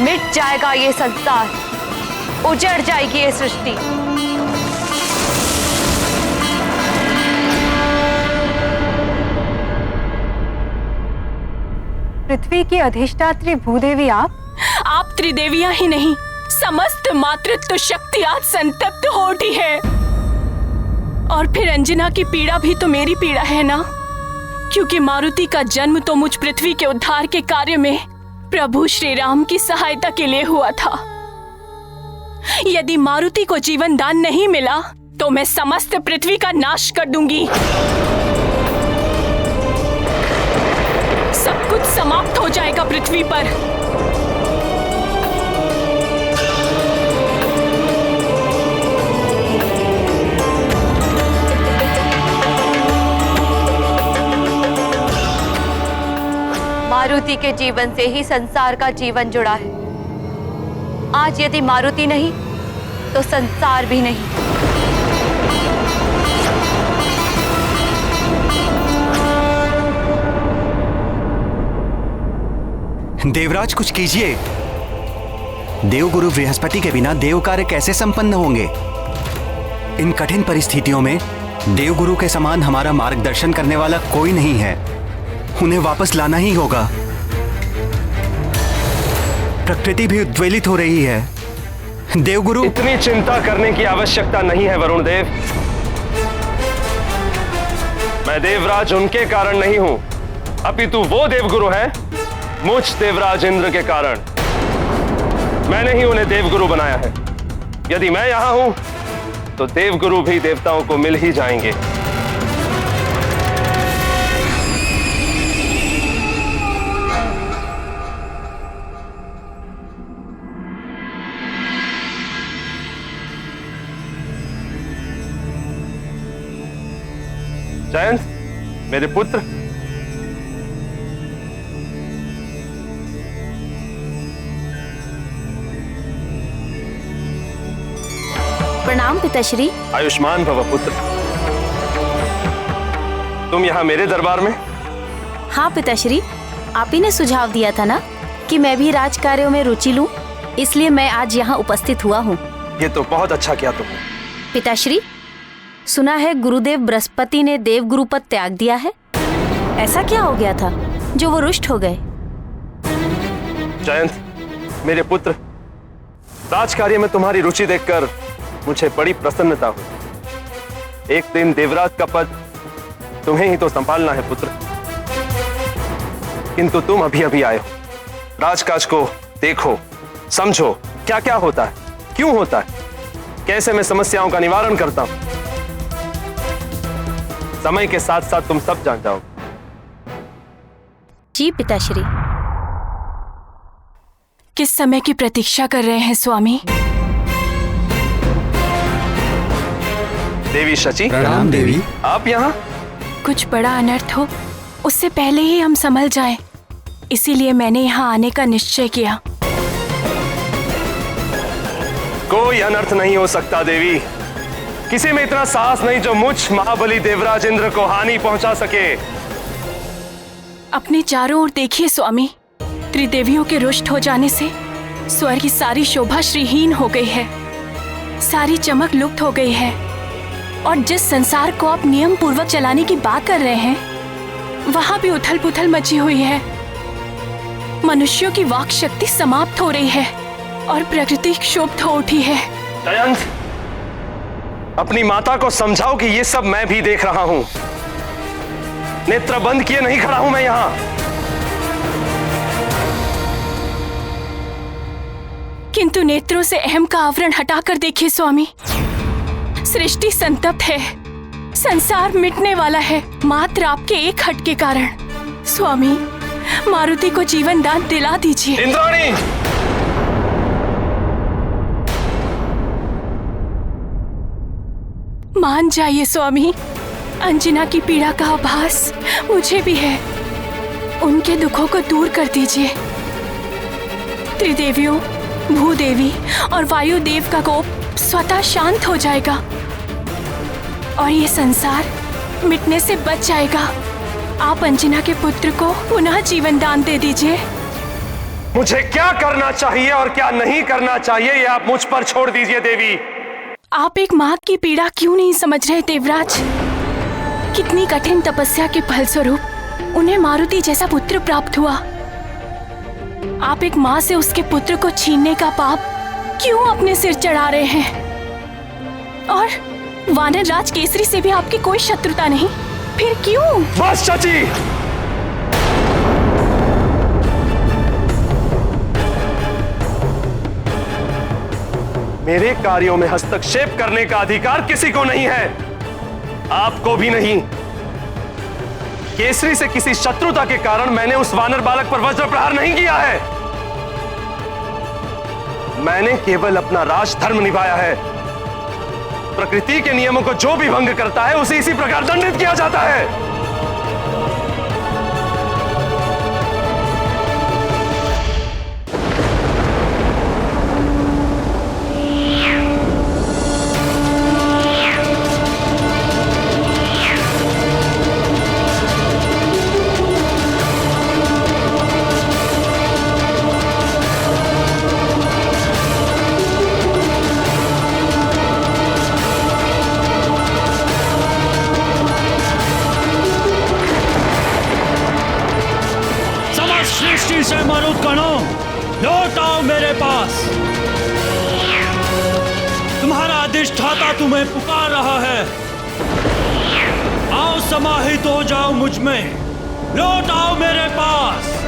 C: मिट जाएगा ये संसार, उजड़ जाएगी ये सृष्टि।
M: पृथ्वी की अधिष्ठात्री भूदेवी आप
G: त्रिदेवियां ही नहीं, समस्त मातृत्व शक्ति आज संतप्त हो उठी है। और फिर अंजना की पीड़ा भी तो मेरी पीड़ा है ना, क्योंकि मारुति का जन्म तो मुझ पृथ्वी के उद्धार के कार्य में प्रभु श्री राम की सहायता के लिए हुआ था। यदि मारुति को जीवन दान नहीं मिला तो मैं समस्त पृथ्वी का नाश कर दूंगी। सब कुछ समाप्त हो जाएगा पृथ्वी पर।
C: मारुति के जीवन से ही संसार का जीवन जुड़ा है। आज यदि मारुति नहीं तो संसार भी नहीं।
E: देवराज कुछ कीजिए। देवगुरु बृहस्पति के बिना देव कार्य कैसे संपन्न होंगे? इन कठिन परिस्थितियों में देवगुरु के समान हमारा मार्गदर्शन करने वाला कोई नहीं है। उन्हें वापस लाना ही होगा। प्रकृति भी उद्वेलित हो रही है। देवगुरु,
B: इतनी चिंता करने की आवश्यकता नहीं है वरुण देव। मैं देवराज उनके कारण नहीं हूं, अपितु वो देवगुरु हैं मुझ देवराज इंद्र के कारण। मैंने ही उन्हें देवगुरु बनाया है। यदि मैं यहां हूं तो देवगुरु भी देवताओं को मिल ही जाएंगे। जयंत, मेरे पुत्र,
F: प्रणाम पिताश्री।
B: आयुष्मान भव पुत्र। तुम यहाँ मेरे दरबार में?
F: हाँ पिताश्री, आप ही ने सुझाव दिया था ना कि मैं भी राज कार्यों में रुचि लूं, इसलिए मैं आज यहाँ उपस्थित हुआ हूँ।
B: ये तो बहुत अच्छा किया तुमने।
F: पिताश्री, सुना है गुरुदेव बृहस्पति ने देवगुरु पद त्याग दिया है। ऐसा क्या हो गया था जो वो रुष्ट हो गए?
B: जयंत, मेरे पुत्र, राजकार्य में तुम्हारी रुचि देखकर मुझे बड़ी प्रसन्नता हुई। एक दिन देवराज का पद तुम्हें ही तो संभालना है पुत्र, किंतु तुम अभी अभी आए हो। राजकाज को देखो, समझो क्या क्या होता है, क्यों होता है, कैसे मैं समस्याओं का निवारण करता हूं। समय के साथ साथ तुम सब जान जाओगे।
F: जी पिताश्री।
G: किस समय की प्रतीक्षा कर रहे हैं स्वामी?
B: देवी शची।
E: प्रणाम देवी।
B: आप यहाँ?
G: कुछ बड़ा अनर्थ हो उससे पहले ही हम संभल जाएं, इसीलिए मैंने यहाँ आने का निश्चय किया।
B: कोई अनर्थ नहीं हो सकता देवी। किसी में इतना साहस नहीं जो मुझ महाबली देवराज इंद्र को हानि पहुंचा सके।
G: अपने चारों ओर देखिए स्वामी, त्रिदेवियों के रुष्ट हो जाने से स्वर्ग की सारी शोभा श्रीहीन हो गई है, सारी चमक लुप्त हो गई है, और जिस संसार को आप नियम पूर्वक चलाने की बात कर रहे हैं वहां भी उथल पुथल मची हुई है। मनुष्यों की वाक शक्ति समाप्त हो रही है और प्रकृति क्षुब्ध हो उठी है।
B: जयंत, अपनी माता को समझाओ कि ये सब मैं भी देख रहा हूं। नेत्र बंद किए नहीं खड़ा हूं मैं यहां।
G: किंतु नेत्रों से अहम का आवरण हटाकर देखिए स्वामी, सृष्टि संतप्त है, संसार मिटने वाला है मात्र आपके एक हट के कारण। स्वामी, मारुति को जीवन दान दिला दीजिए।
B: इंद्राणी!
G: मान जाइए स्वामी, अंजना की पीड़ा का आभास मुझे भी है, उनके दुखों को दूर कर दीजिए। त्रिदेवियों, भूदेवी और वायु देव का कोप स्वतः शांत हो जाएगा और ये संसार मिटने से बच जाएगा। आप अंजना के पुत्र को पुनः जीवन दान दे दीजिए।
B: मुझे क्या करना चाहिए और क्या नहीं करना चाहिए ये आप मुझ पर छोड़ दीजिए देवी।
G: आप एक माँ की पीड़ा क्यों नहीं समझ रहे देवराज? कितनी कठिन तपस्या के फलस्वरूप उन्हें मारुति जैसा पुत्र प्राप्त हुआ। आप एक माँ से उसके पुत्र को छीनने का पाप क्यों अपने सिर चढ़ा रहे हैं? और वानर राज केसरी से भी आपकी कोई शत्रुता नहीं, फिर क्यों?
B: बस चाची, मेरे कार्यों में हस्तक्षेप करने का अधिकार किसी को नहीं है, आपको भी नहीं। केसरी से किसी शत्रुता के कारण मैंने उस वानर बालक पर वज्र प्रहार नहीं किया है। मैंने केवल अपना राजधर्म निभाया है। प्रकृति के नियमों को जो भी भंग करता है उसे इसी प्रकार दंडित किया जाता है।
A: के पास। तुम्हारा अधिष्ठाता तुम्हें पुकार रहा है। आओ, समाहित हो जाओ मुझ में, लौट आओ मेरे पास।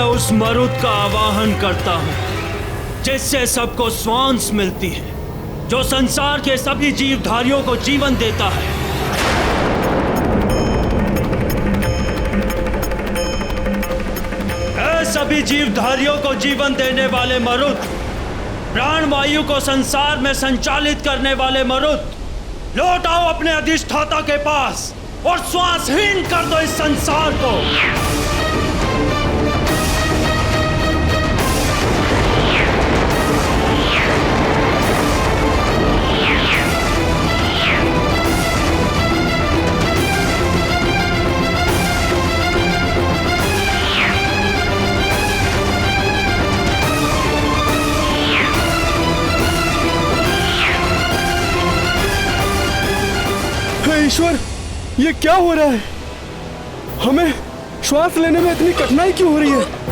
A: उस मरुत का आवाहन करता हूं जिससे सबको श्वास मिलती है, जो संसार के सभी जीवधारियों को जीवन देता है। ऐ सभी जीवधारियों को जीवन देने वाले मरुत, प्राणवायु को संसार में संचालित करने वाले मरुत, लौट आओ अपने अधिष्ठाता के पास और श्वासहीन कर दो इस संसार को।
N: ईश्वर, ये क्या हो रहा है? हमें श्वास लेने में इतनी कठिनाई क्यों हो रही है?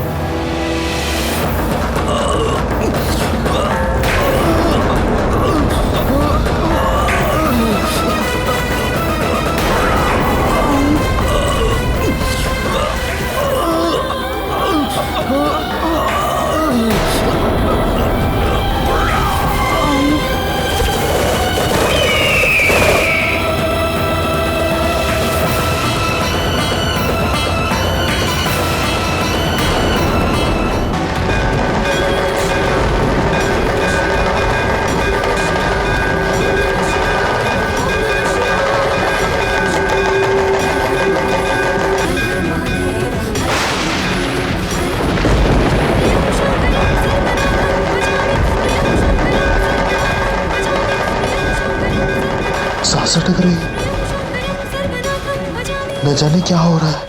O: सांस अटक रही, न जाने क्या हो रहा है।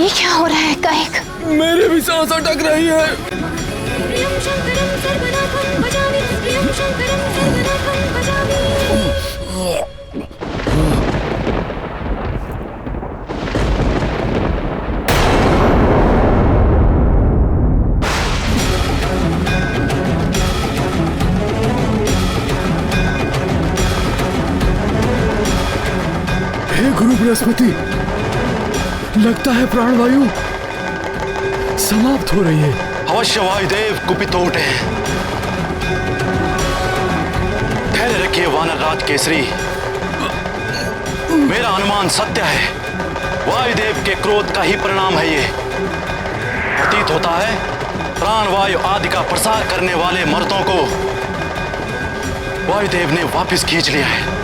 G: ये क्या हो रहा है कायक?
N: मेरे भी सांस अटक रही है। गुरु बृहस्पति, लगता है प्राणवायु समाप्त हो रही है।
E: अवश्य वायुदेव कुपित हो उठे हैं। ठहरे रखिए वानर राज केसरी, मेरा अनुमान सत्य है। वायुदेव के क्रोध का ही परिणाम है ये। प्रतीत होता है प्राणवायु आदि का प्रसार करने वाले मर्दों को वायुदेव ने वापस खींच लिया है।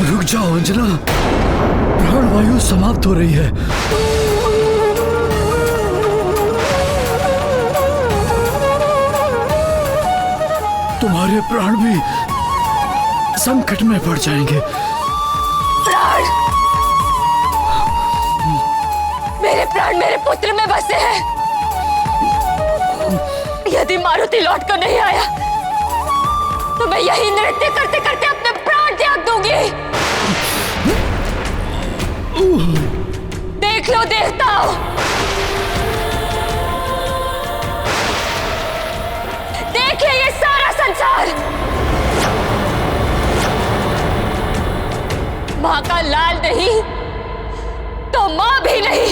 L: रुक जाओ अंजना, प्राणवायु समाप्त हो रही है। तुम्हारे प्राण भी संकट में पड़ जाएंगे।
G: प्राण, मेरे प्राण मेरे पुत्र में बसे हैं। यदि मारुति लौट कर नहीं आया तो मैं यही नृत्य करते करते अपने प्राण त्याग दूंगी। देख लो देवताओं, देखिए ये सारा संसार मां का लाल नहीं तो मां भी नहीं।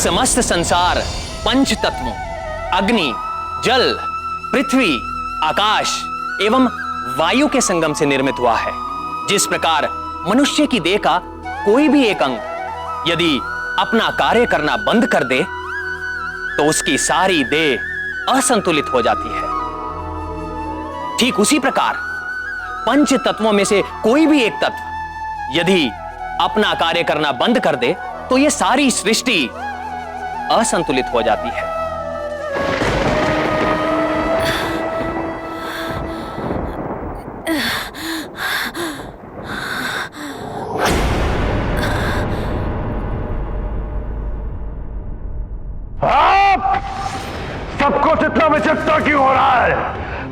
J: समस्त संसार पंच तत्वों अग्नि, जल, पृथ्वी, आकाश एवं वायु के संगम से निर्मित हुआ है। जिस प्रकार मनुष्य की देह का कोई भी एक अंग यदि अपना कार्य करना बंद कर दे तो उसकी सारी देह असंतुलित हो जाती है, ठीक उसी प्रकार पंच तत्वों में से कोई भी एक तत्व यदि अपना कार्य करना बंद कर दे तो यह सारी सृष्टि असंतुलित हो जाती है।
K: सब कुछ इतना विचित्र क्यों हो रहा है?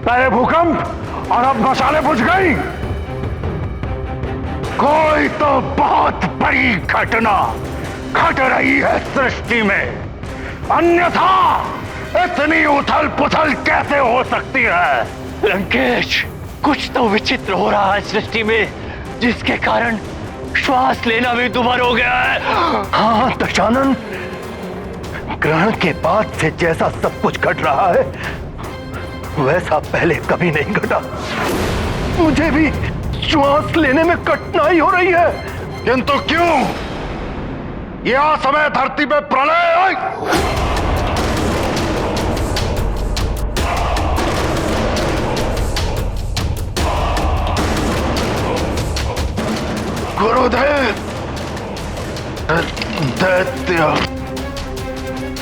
K: पहले भूकंप और अब मशालें बुझ गई। कोई तो बहुत बड़ी घटना घट रही है सृष्टि में, अन्यथा इतनी उथल पुथल कैसे हो सकती है?
D: लंकेश, कुछ तो विचित्र हो रहा है सृष्टि में, जिसके कारण श्वास लेना भी दुभर हो गया है।
K: हाँ दशानन, ग्रहण के बाद से जैसा सब कुछ घट रहा है वैसा पहले कभी नहीं घटा। मुझे भी श्वास लेने में कठिनाई हो रही है। किंतु क्यों? यह समय धरती पे प्रलय। गुरुदेव, दैत्य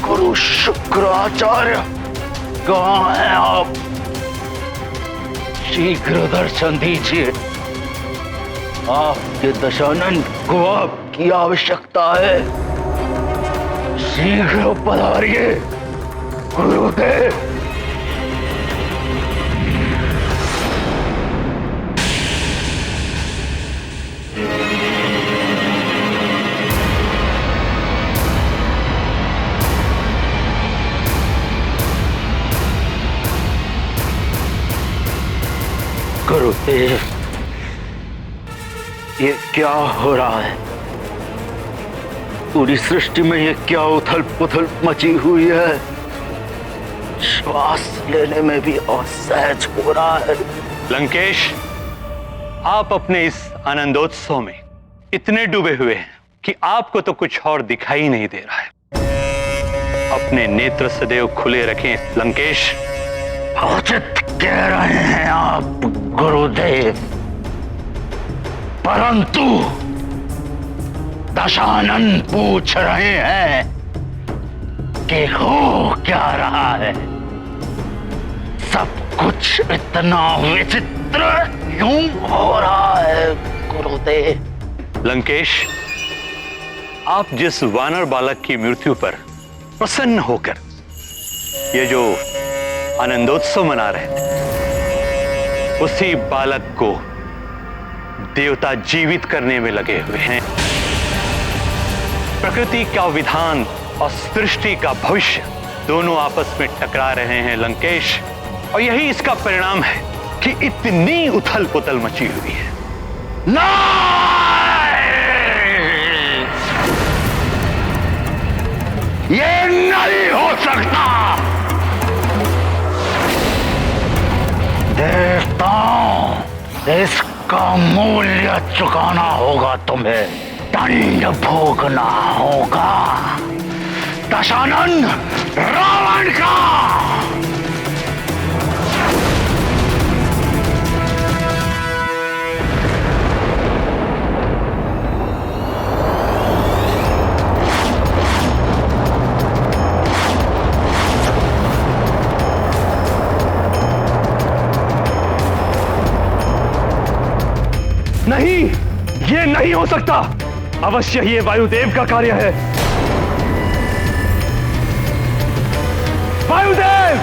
K: गुरु शुक्राचार्य, कहाँ हैं आप? शीघ्र दर्शन दीजिए। आपके दशानन को आपकी आवश्यकता है। शीघ्र पधारिए गुरुदेव। गुरुदेव, ये क्या हो रहा है? पूरी सृष्टि में ये क्या उथल पुथल मची हुई है? श्वास लेने में भी असहज हो रहा है।
B: लंकेश, आप अपने इस आनंदोत्सव में इतने डूबे हुए हैं कि आपको तो कुछ और दिखाई नहीं दे रहा है। अपने नेत्र सदैव खुले रखें लंकेश।
K: उचित कह रहे हैं आप गुरुदेव, परंतु दशानन पूछ रहे हैं कि हो क्या रहा है? सब कुछ इतना विचित्र क्यों हो रहा है गुरुदेव?
B: लंकेश, आप जिस वानर बालक की मृत्यु पर प्रसन्न होकर ये जो आनंदोत्सव मना रहे थे, उसी बालक को देवता जीवित करने में लगे हुए हैं। प्रकृति का विधान और सृष्टि का भविष्य दोनों आपस में टकरा रहे हैं लंकेश, और यही इसका परिणाम है कि इतनी उथल पुथल मची हुई है।
K: ये नहीं हो सकता। देवताओं, इसका मूल्य चुकाना होगा तुम्हें, दंड भोगना होगा। दशानन रावण का।
B: नहीं, ये नहीं हो सकता। अवश्य ही ये वायुदेव का कार्य है। वायुदेव,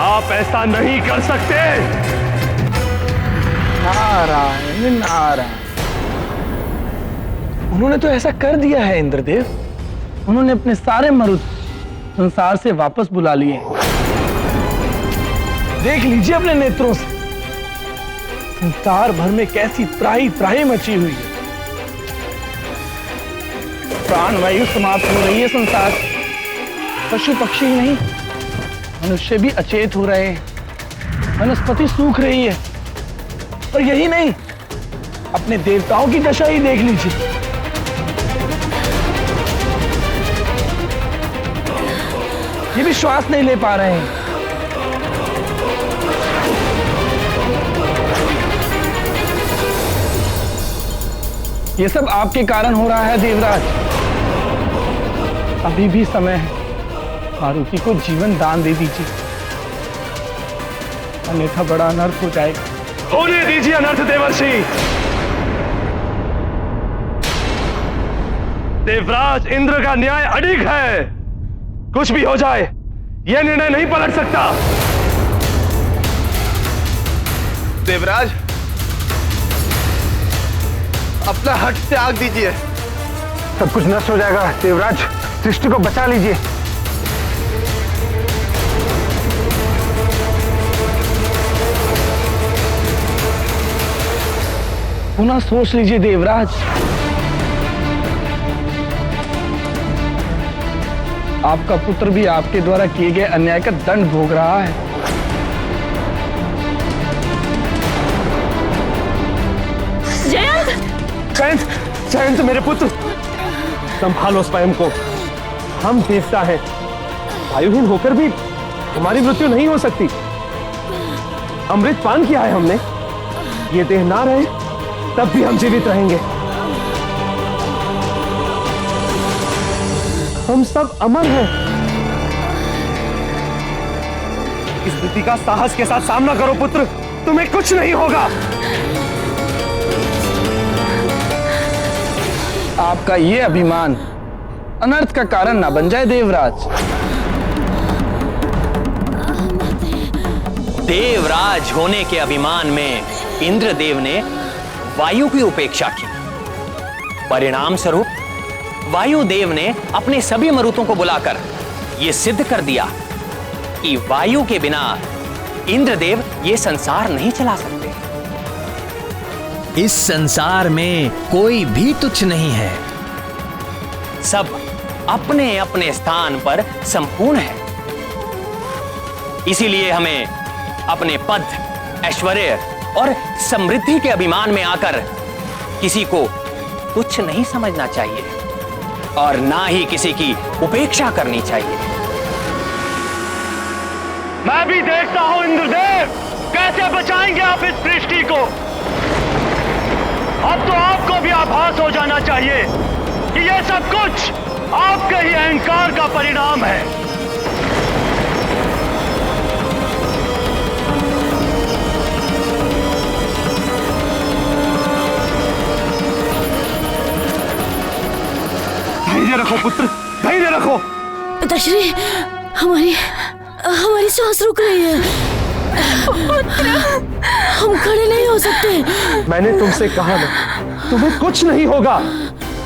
B: आप ऐसा नहीं कर सकते।
N: नारायण नारायण, उन्होंने तो ऐसा कर दिया है इंद्रदेव। उन्होंने अपने सारे मरुद संसार से वापस बुला लिए। देख लीजिए अपने नेत्रों से, संसार भर में कैसी त्राही त्राही मची हुई है।
P: प्राणवायु समाप्त हो रही है संसार। पशु पक्षी ही नहीं, मनुष्य भी अचेत हो रहे हैं। वनस्पति सूख रही है। और यही नहीं, अपने देवताओं की दशा ही देख लीजिए। ये भी श्वास नहीं ले पा रहे हैं। ये सब आपके कारण हो रहा है देवराज। अभी भी समय है, मारुति को जीवन दान दे दीजिए, अन्यथा बड़ा अनर्थ हो जाएगा।
B: होने दीजिए अनर्थ देवर्षि। देवराज इंद्र का न्याय अडिग है। कुछ भी हो जाए, यह निर्णय नहीं पलट सकता।
K: देवराज, अपना हट त्याग दीजिए। सब कुछ नष्ट हो जाएगा। देवराज, सृष्टि को बचा लीजिए।
P: पुनः सोच लीजिए देवराज। आपका पुत्र भी आपके द्वारा किए गए अन्याय का दंड भोग रहा है।
B: जयंत, जयंत मेरे पुत्र, संभालो स्वयं को। हम देवता हैं, वायुहीन होकर भी हमारी मृत्यु नहीं हो सकती। अमृत पान किया है हमने, ये देह ना रहे तब भी हम जीवित रहेंगे। हम सब अमर हैं। इस स्थिति का साहस के साथ सामना करो पुत्र, तुम्हें कुछ नहीं होगा।
P: आपका ये अभिमान अनर्थ का कारण ना बन जाए देवराज।
J: देवराज होने के अभिमान में इंद्रदेव ने वायु की उपेक्षा की। परिणाम स्वरूप वायुदेव ने अपने सभी मरुतों को बुलाकर यह सिद्ध कर दिया कि वायु के बिना इंद्रदेव ये संसार नहीं चला सकते।
Q: इस संसार में कोई भी तुच्छ नहीं है।
J: सब अपने अपने स्थान पर संपूर्ण है। इसीलिए हमें अपने पद, ऐश्वर्य और समृद्धि के अभिमान में आकर किसी को तुच्छ नहीं समझना चाहिए और ना ही किसी की उपेक्षा करनी चाहिए।
B: मैं भी देखता हूं इंद्रदेव, कैसे बचाएंगे आप इस सृष्टि को। अब तो आपको भी आभास हो जाना चाहिए कि यह सब कुछ आपके ही अहंकार का परिणाम है। धैर्य रखो पुत्र, धैर्य रखो।
F: पिताश्री, हमारी सांस रुक रही है। हम खड़े नहीं हो सकते।
B: मैंने तुमसे कहा ना, तुम्हें कुछ नहीं होगा।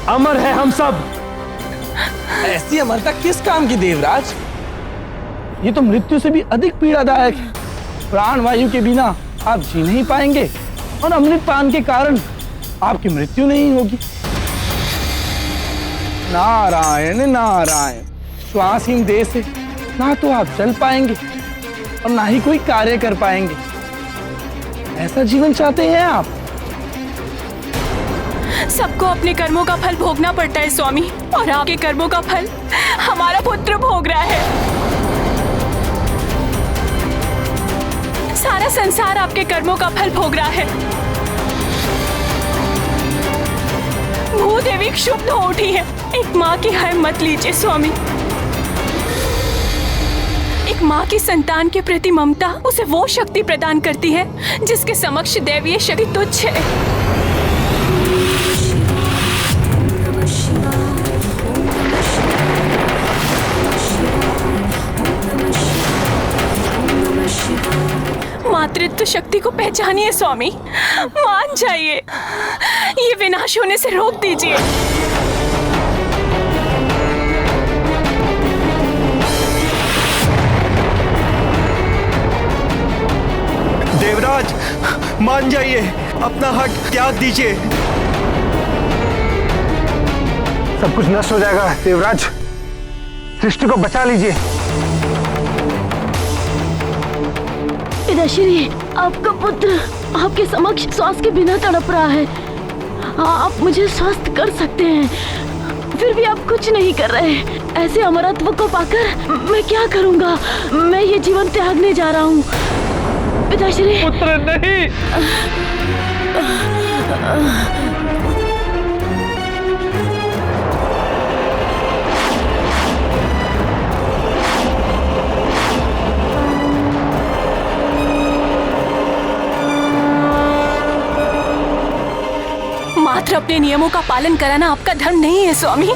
B: अमर है हम सब।
P: ऐसी अमरता किस काम की देवराज? ये तो मृत्यु से भी अधिक पीड़ादायक है। प्राण वायु के बिना आप जी नहीं पाएंगे और अमृत पान के कारण आपकी मृत्यु नहीं होगी। नारायण नारायण। श्वासहीन देह से ना तो आप चल पाएंगे और ना ही कोई कार्य कर पाएंगे। ऐसा जीवन चाहते हैं आप?
G: सबको अपने कर्मों का फल भोगना पड़ता है स्वामी, और आपके कर्मों का फल हमारा पुत्र भोग रहा है। सारा संसार आपके कर्मों का फल भोग रहा है। भूदेवी क्षुब्ध हो उठी है। एक माँ की हाय मत लीजिए स्वामी। एक माँ की संतान के प्रति ममता उसे वो शक्ति प्रदान करती है जिसके समक्ष दैवीय शक्ति तुच्छ है। मातृत्व शक्ति को पहचानिए स्वामी, मान जाइए। ये विनाश होने से रोक दीजिए।
A: देवराज, मान जाइए, अपना हट त्याग दीजिए।
K: सब कुछ नष्ट हो जाएगा देवराज, सृष्टि को बचा लीजिए।
F: पिताश्री, आपका पुत्र आपके समक्ष श्वास के बिना तड़प रहा है। आप मुझे स्वस्थ कर सकते हैं, फिर भी आप कुछ नहीं कर रहे। ऐसे अमरत्व को पाकर मैं क्या करूंगा? मैं ये जीवन त्यागने जा रहा हूँ पिताश्री।
D: पुत्र नहीं।
G: मात्र अपने नियमों का पालन कराना आपका धर्म नहीं है स्वामी।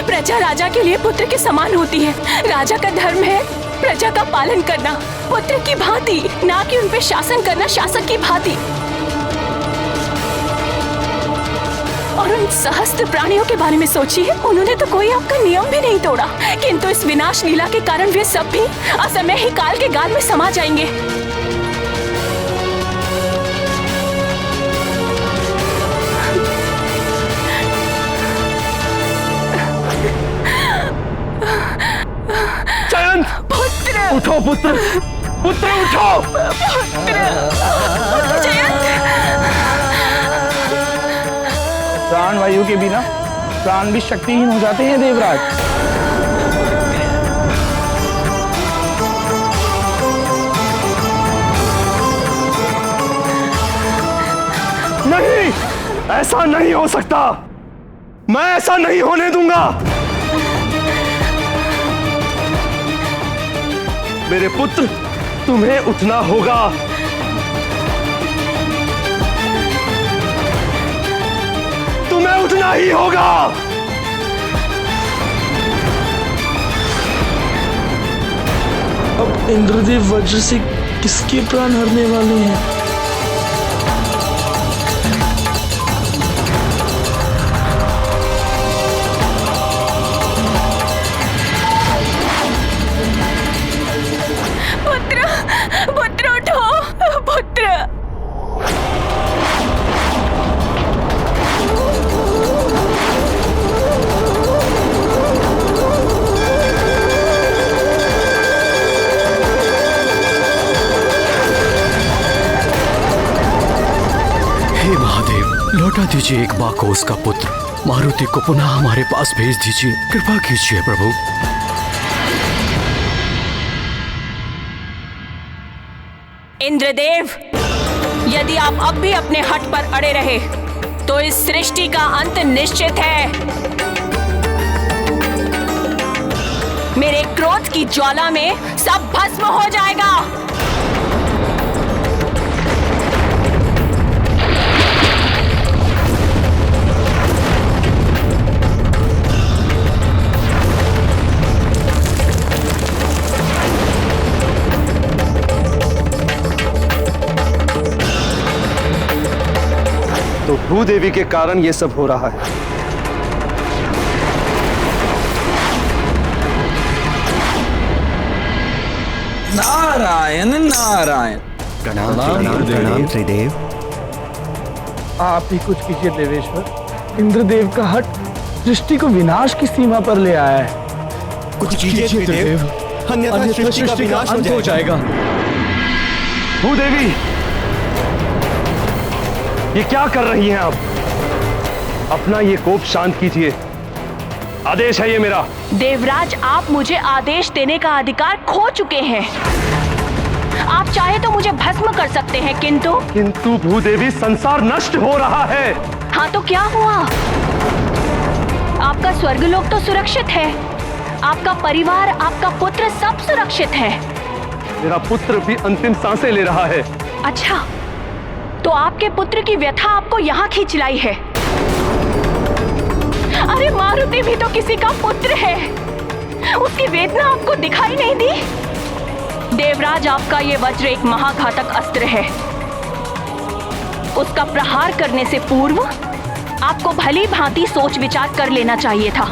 G: प्रजा राजा के लिए पुत्र के समान होती है। राजा का धर्म है प्रजा का पालन करना पुत्र की भांति, ना कि उन पे शासन करना शासक की भांति। और उन सहस्त्र प्राणियों के बारे में सोचिए, उन्होंने तो कोई आपका नियम भी नहीं तोड़ा, किंतु इस विनाश लीला के कारण वे सब भी असमय ही काल के गाल में समा जाएंगे।
D: उठो पुत्र, पुत्र उठो।
P: प्राण वायु के बिना प्राण भी शक्तिहीन हो जाते हैं देवराज।
K: नहीं, ऐसा नहीं हो सकता। मैं ऐसा नहीं होने दूंगा। मेरे पुत्र, तुम्हें उठना होगा। तुम्हें उठना ही होगा।
N: अब इंद्रदेव वज्र से किसके प्राण हरने वाले हैं?
G: पुत्र उठो, पुत्र।
L: हे महादेव, लौटा दीजिए एक बाको उसका पुत्र। मारुति को पुनः हमारे पास भेज दीजिए। कृपा कीजिए प्रभु।
G: इंद्रदेव, यदि आप अब भी अपने हठ पर अड़े रहे तो इस सृष्टि का अंत निश्चित है। मेरे क्रोध की ज्वाला में सब भस्म हो जाएगा।
B: तो भूदेवी के कारण ये सब हो रहा है।
N: नारायण नारायण।
E: प्रणाम त्रिदेव।
P: आप ही कुछ कीजिए देवेश्वर। इंद्रदेव का हट सृष्टि को विनाश की सीमा पर ले आया है।
N: कुछ कीजिए त्रिदेव, अन्यथा सृष्टि का अंत हो जाएगा।
K: भूदेवी, ये क्या कर रही हैं आप? अपना ये कोप शांत कीजिए। आदेश है ये मेरा।
G: देवराज, आप मुझे आदेश देने का अधिकार खो चुके हैं। आप चाहे तो मुझे भस्म कर सकते हैं, किंतु
K: भूदेवी, संसार नष्ट हो रहा है।
G: हाँ तो क्या हुआ? आपका स्वर्गलोक तो सुरक्षित है, आपका परिवार, आपका पुत्र सब सुरक्षित है।
K: मेरा पुत्र भी अंतिम सांसें ले रहा है।
G: अच्छा, तो आपके पुत्र की व्यथा आपको यहाँ खींच लाई है। अरे मारुति भी तो किसी का पुत्र है, उसकी वेदना आपको दिखाई नहीं दी? देवराज, आपका ये वज्र एक महाघातक अस्त्र है। उसका प्रहार करने से पूर्व आपको भली भांति सोच विचार कर लेना चाहिए था।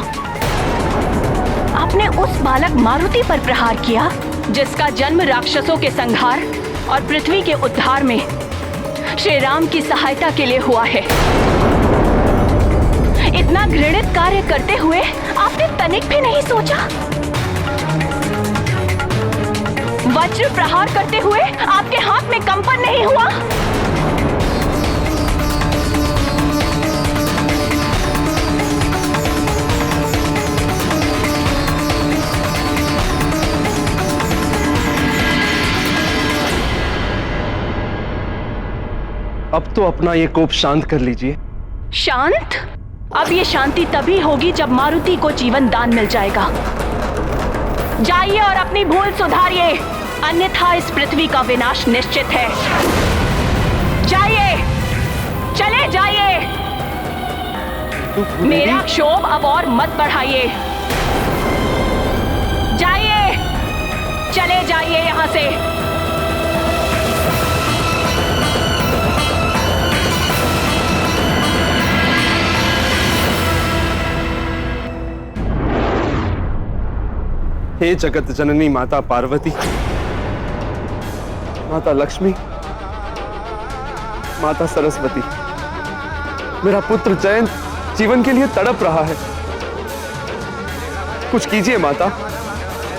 G: आपने उस बालक मारुति पर प्रहार किया जिसका जन्म राक्षसों के संहार और पृथ्वी के उद्धार में श्री राम की सहायता के लिए हुआ है।
F: इतना घृणित कार्य करते हुए आपने तनिक भी नहीं सोचा? वज्र प्रहार करते हुए आपके हाथ में कंपन नहीं हुआ?
B: अब तो अपना ये कोप शांत कर लीजिए।
F: शांत? अब ये शांति तभी होगी जब मारुति को जीवन दान मिल जाएगा। जाइए और अपनी भूल सुधारिए, अन्यथा इस पृथ्वी का विनाश निश्चित है। जाइए, चले जाइए। मेरा क्षोभ अब और मत बढ़ाइए। जाइए, चले जाइए यहां से।
B: हे जगत जननी माता पार्वती, माता लक्ष्मी, माता सरस्वती, मेरा पुत्र जयंत जीवन के लिए तड़प रहा है। कुछ कीजिए माता,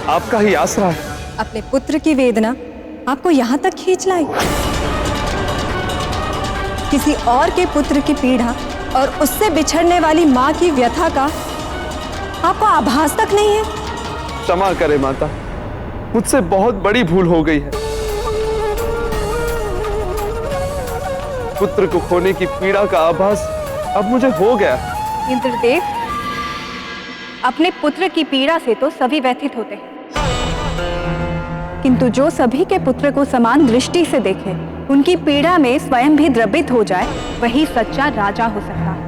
B: आपका ही आसरा है।
R: अपने पुत्र की वेदना आपको यहाँ तक खींच लाई। किसी और के पुत्र की पीड़ा और उससे बिछड़ने वाली माँ की व्यथा का आपको आभास तक नहीं है।
B: क्षमा करे माता, मुझसे बहुत बड़ी भूल हो गई है। पुत्र को खोने की पीड़ा का आभास अब मुझे हो गया।
R: इंद्रदेव, अपने पुत्र की पीड़ा से तो सभी व्यथित होते हैं, किंतु जो सभी के पुत्र को समान दृष्टि से देखे, उनकी पीड़ा में स्वयं भी द्रवित हो जाए, वही सच्चा राजा हो सकता है।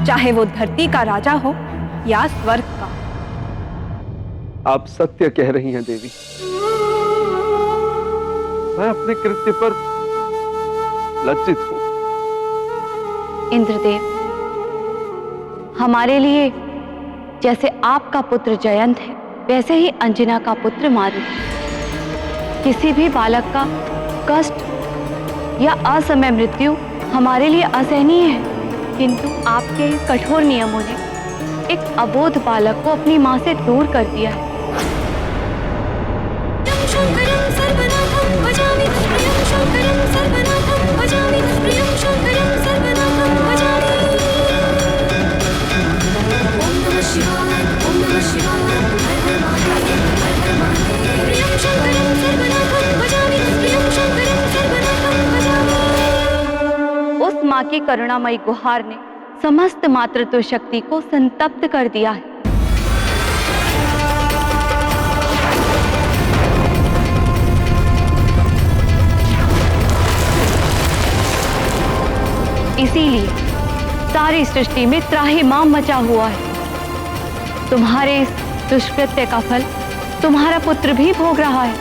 R: चाहे वो धरती का राजा हो या स्वर्ग का।
B: आप सत्य कह रही हैं देवी। मैं अपने कृत्य पर लज्जित हूं।
C: इंद्रदेव, हमारे लिए जैसे आपका पुत्र जयंत है, वैसे ही अंजना का पुत्र मारुति। किसी भी बालक का कष्ट या असमय मृत्यु हमारे लिए असहनीय है, किंतु आपके कठोर नियमों ने एक अबोध बालक को अपनी मां से दूर कर दिया है। उस मां की करुणामयी गुहार ने समस्त मातृत्व शक्ति को संतप्त कर दिया है। इसीलिए सारी सृष्टि में त्राहिमाम मचा हुआ है। तुम्हारे इस दुष्कृत्य का फल तुम्हारा पुत्र भी भोग रहा है।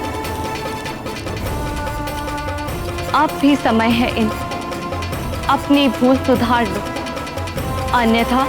C: अब भी समय है इंद्र, अपनी भूल सुधार लो, अन्यथा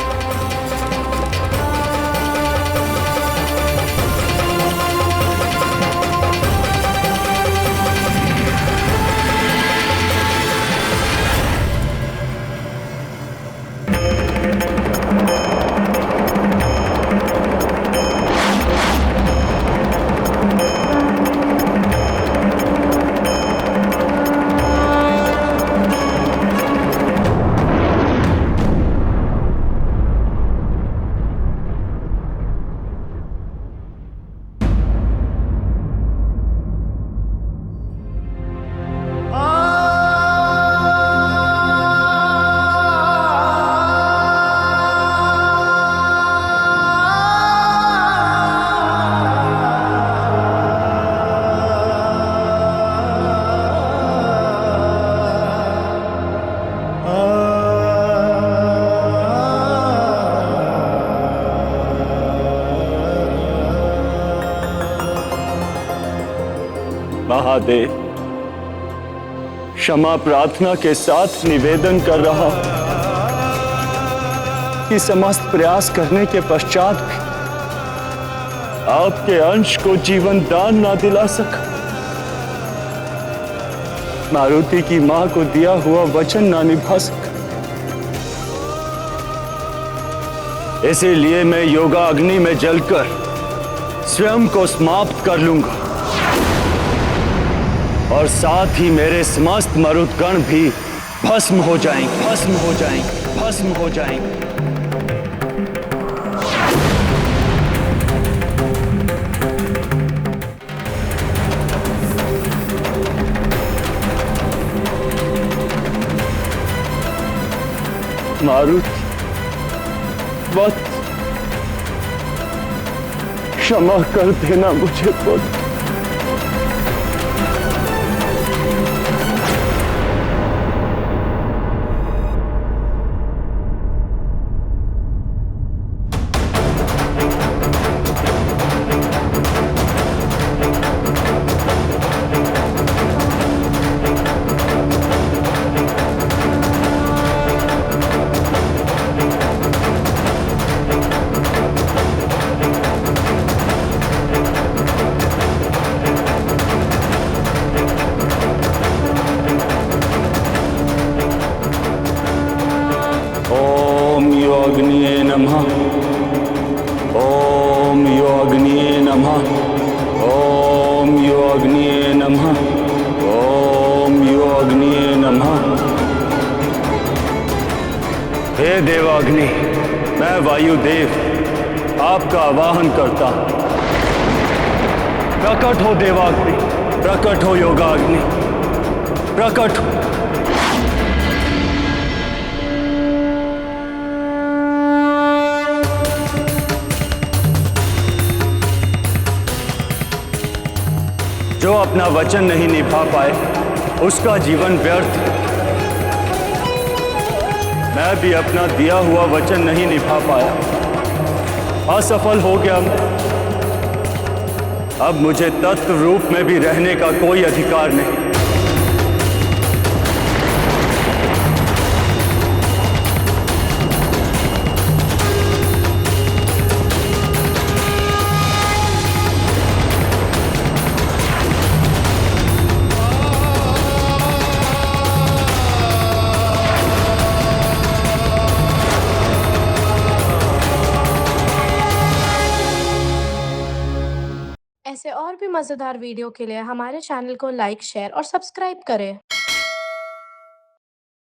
S: महादेव, क्षमा प्रार्थना के साथ निवेदन कर रहा हूं कि समस्त प्रयास करने के पश्चात भी आपके अंश को जीवन दान ना दिला सका। मारुति की मां को दिया हुआ वचन ना निभा सका। इसीलिए मैं योगा अग्नि में जलकर स्वयं को समाप्त कर लूंगा और साथ ही मेरे समस्त मरुदगण भी भस्म हो जाएंगे, भस्म हो जाएंगे, भस्म हो जाएंगे। मारुति, वत्स, क्षमा कर देना मुझे पुत्र। हे देवाग्नि, मैं वायुदेव आपका आवाहन करता हूं। प्रकट हो देवाग्नि, प्रकट हो योगाग्नि, प्रकट हो। जो अपना वचन नहीं निभा पाए उसका जीवन व्यर्थ है। मैं भी अपना दिया हुआ वचन नहीं निभा पाया, असफल हो गया मैं। अब मुझे तत्व रूप में भी रहने का कोई अधिकार नहीं।
T: ऐसे और भी मज़ेदार वीडियो के लिए हमारे चैनल को लाइक, शेयर और सब्सक्राइब करें।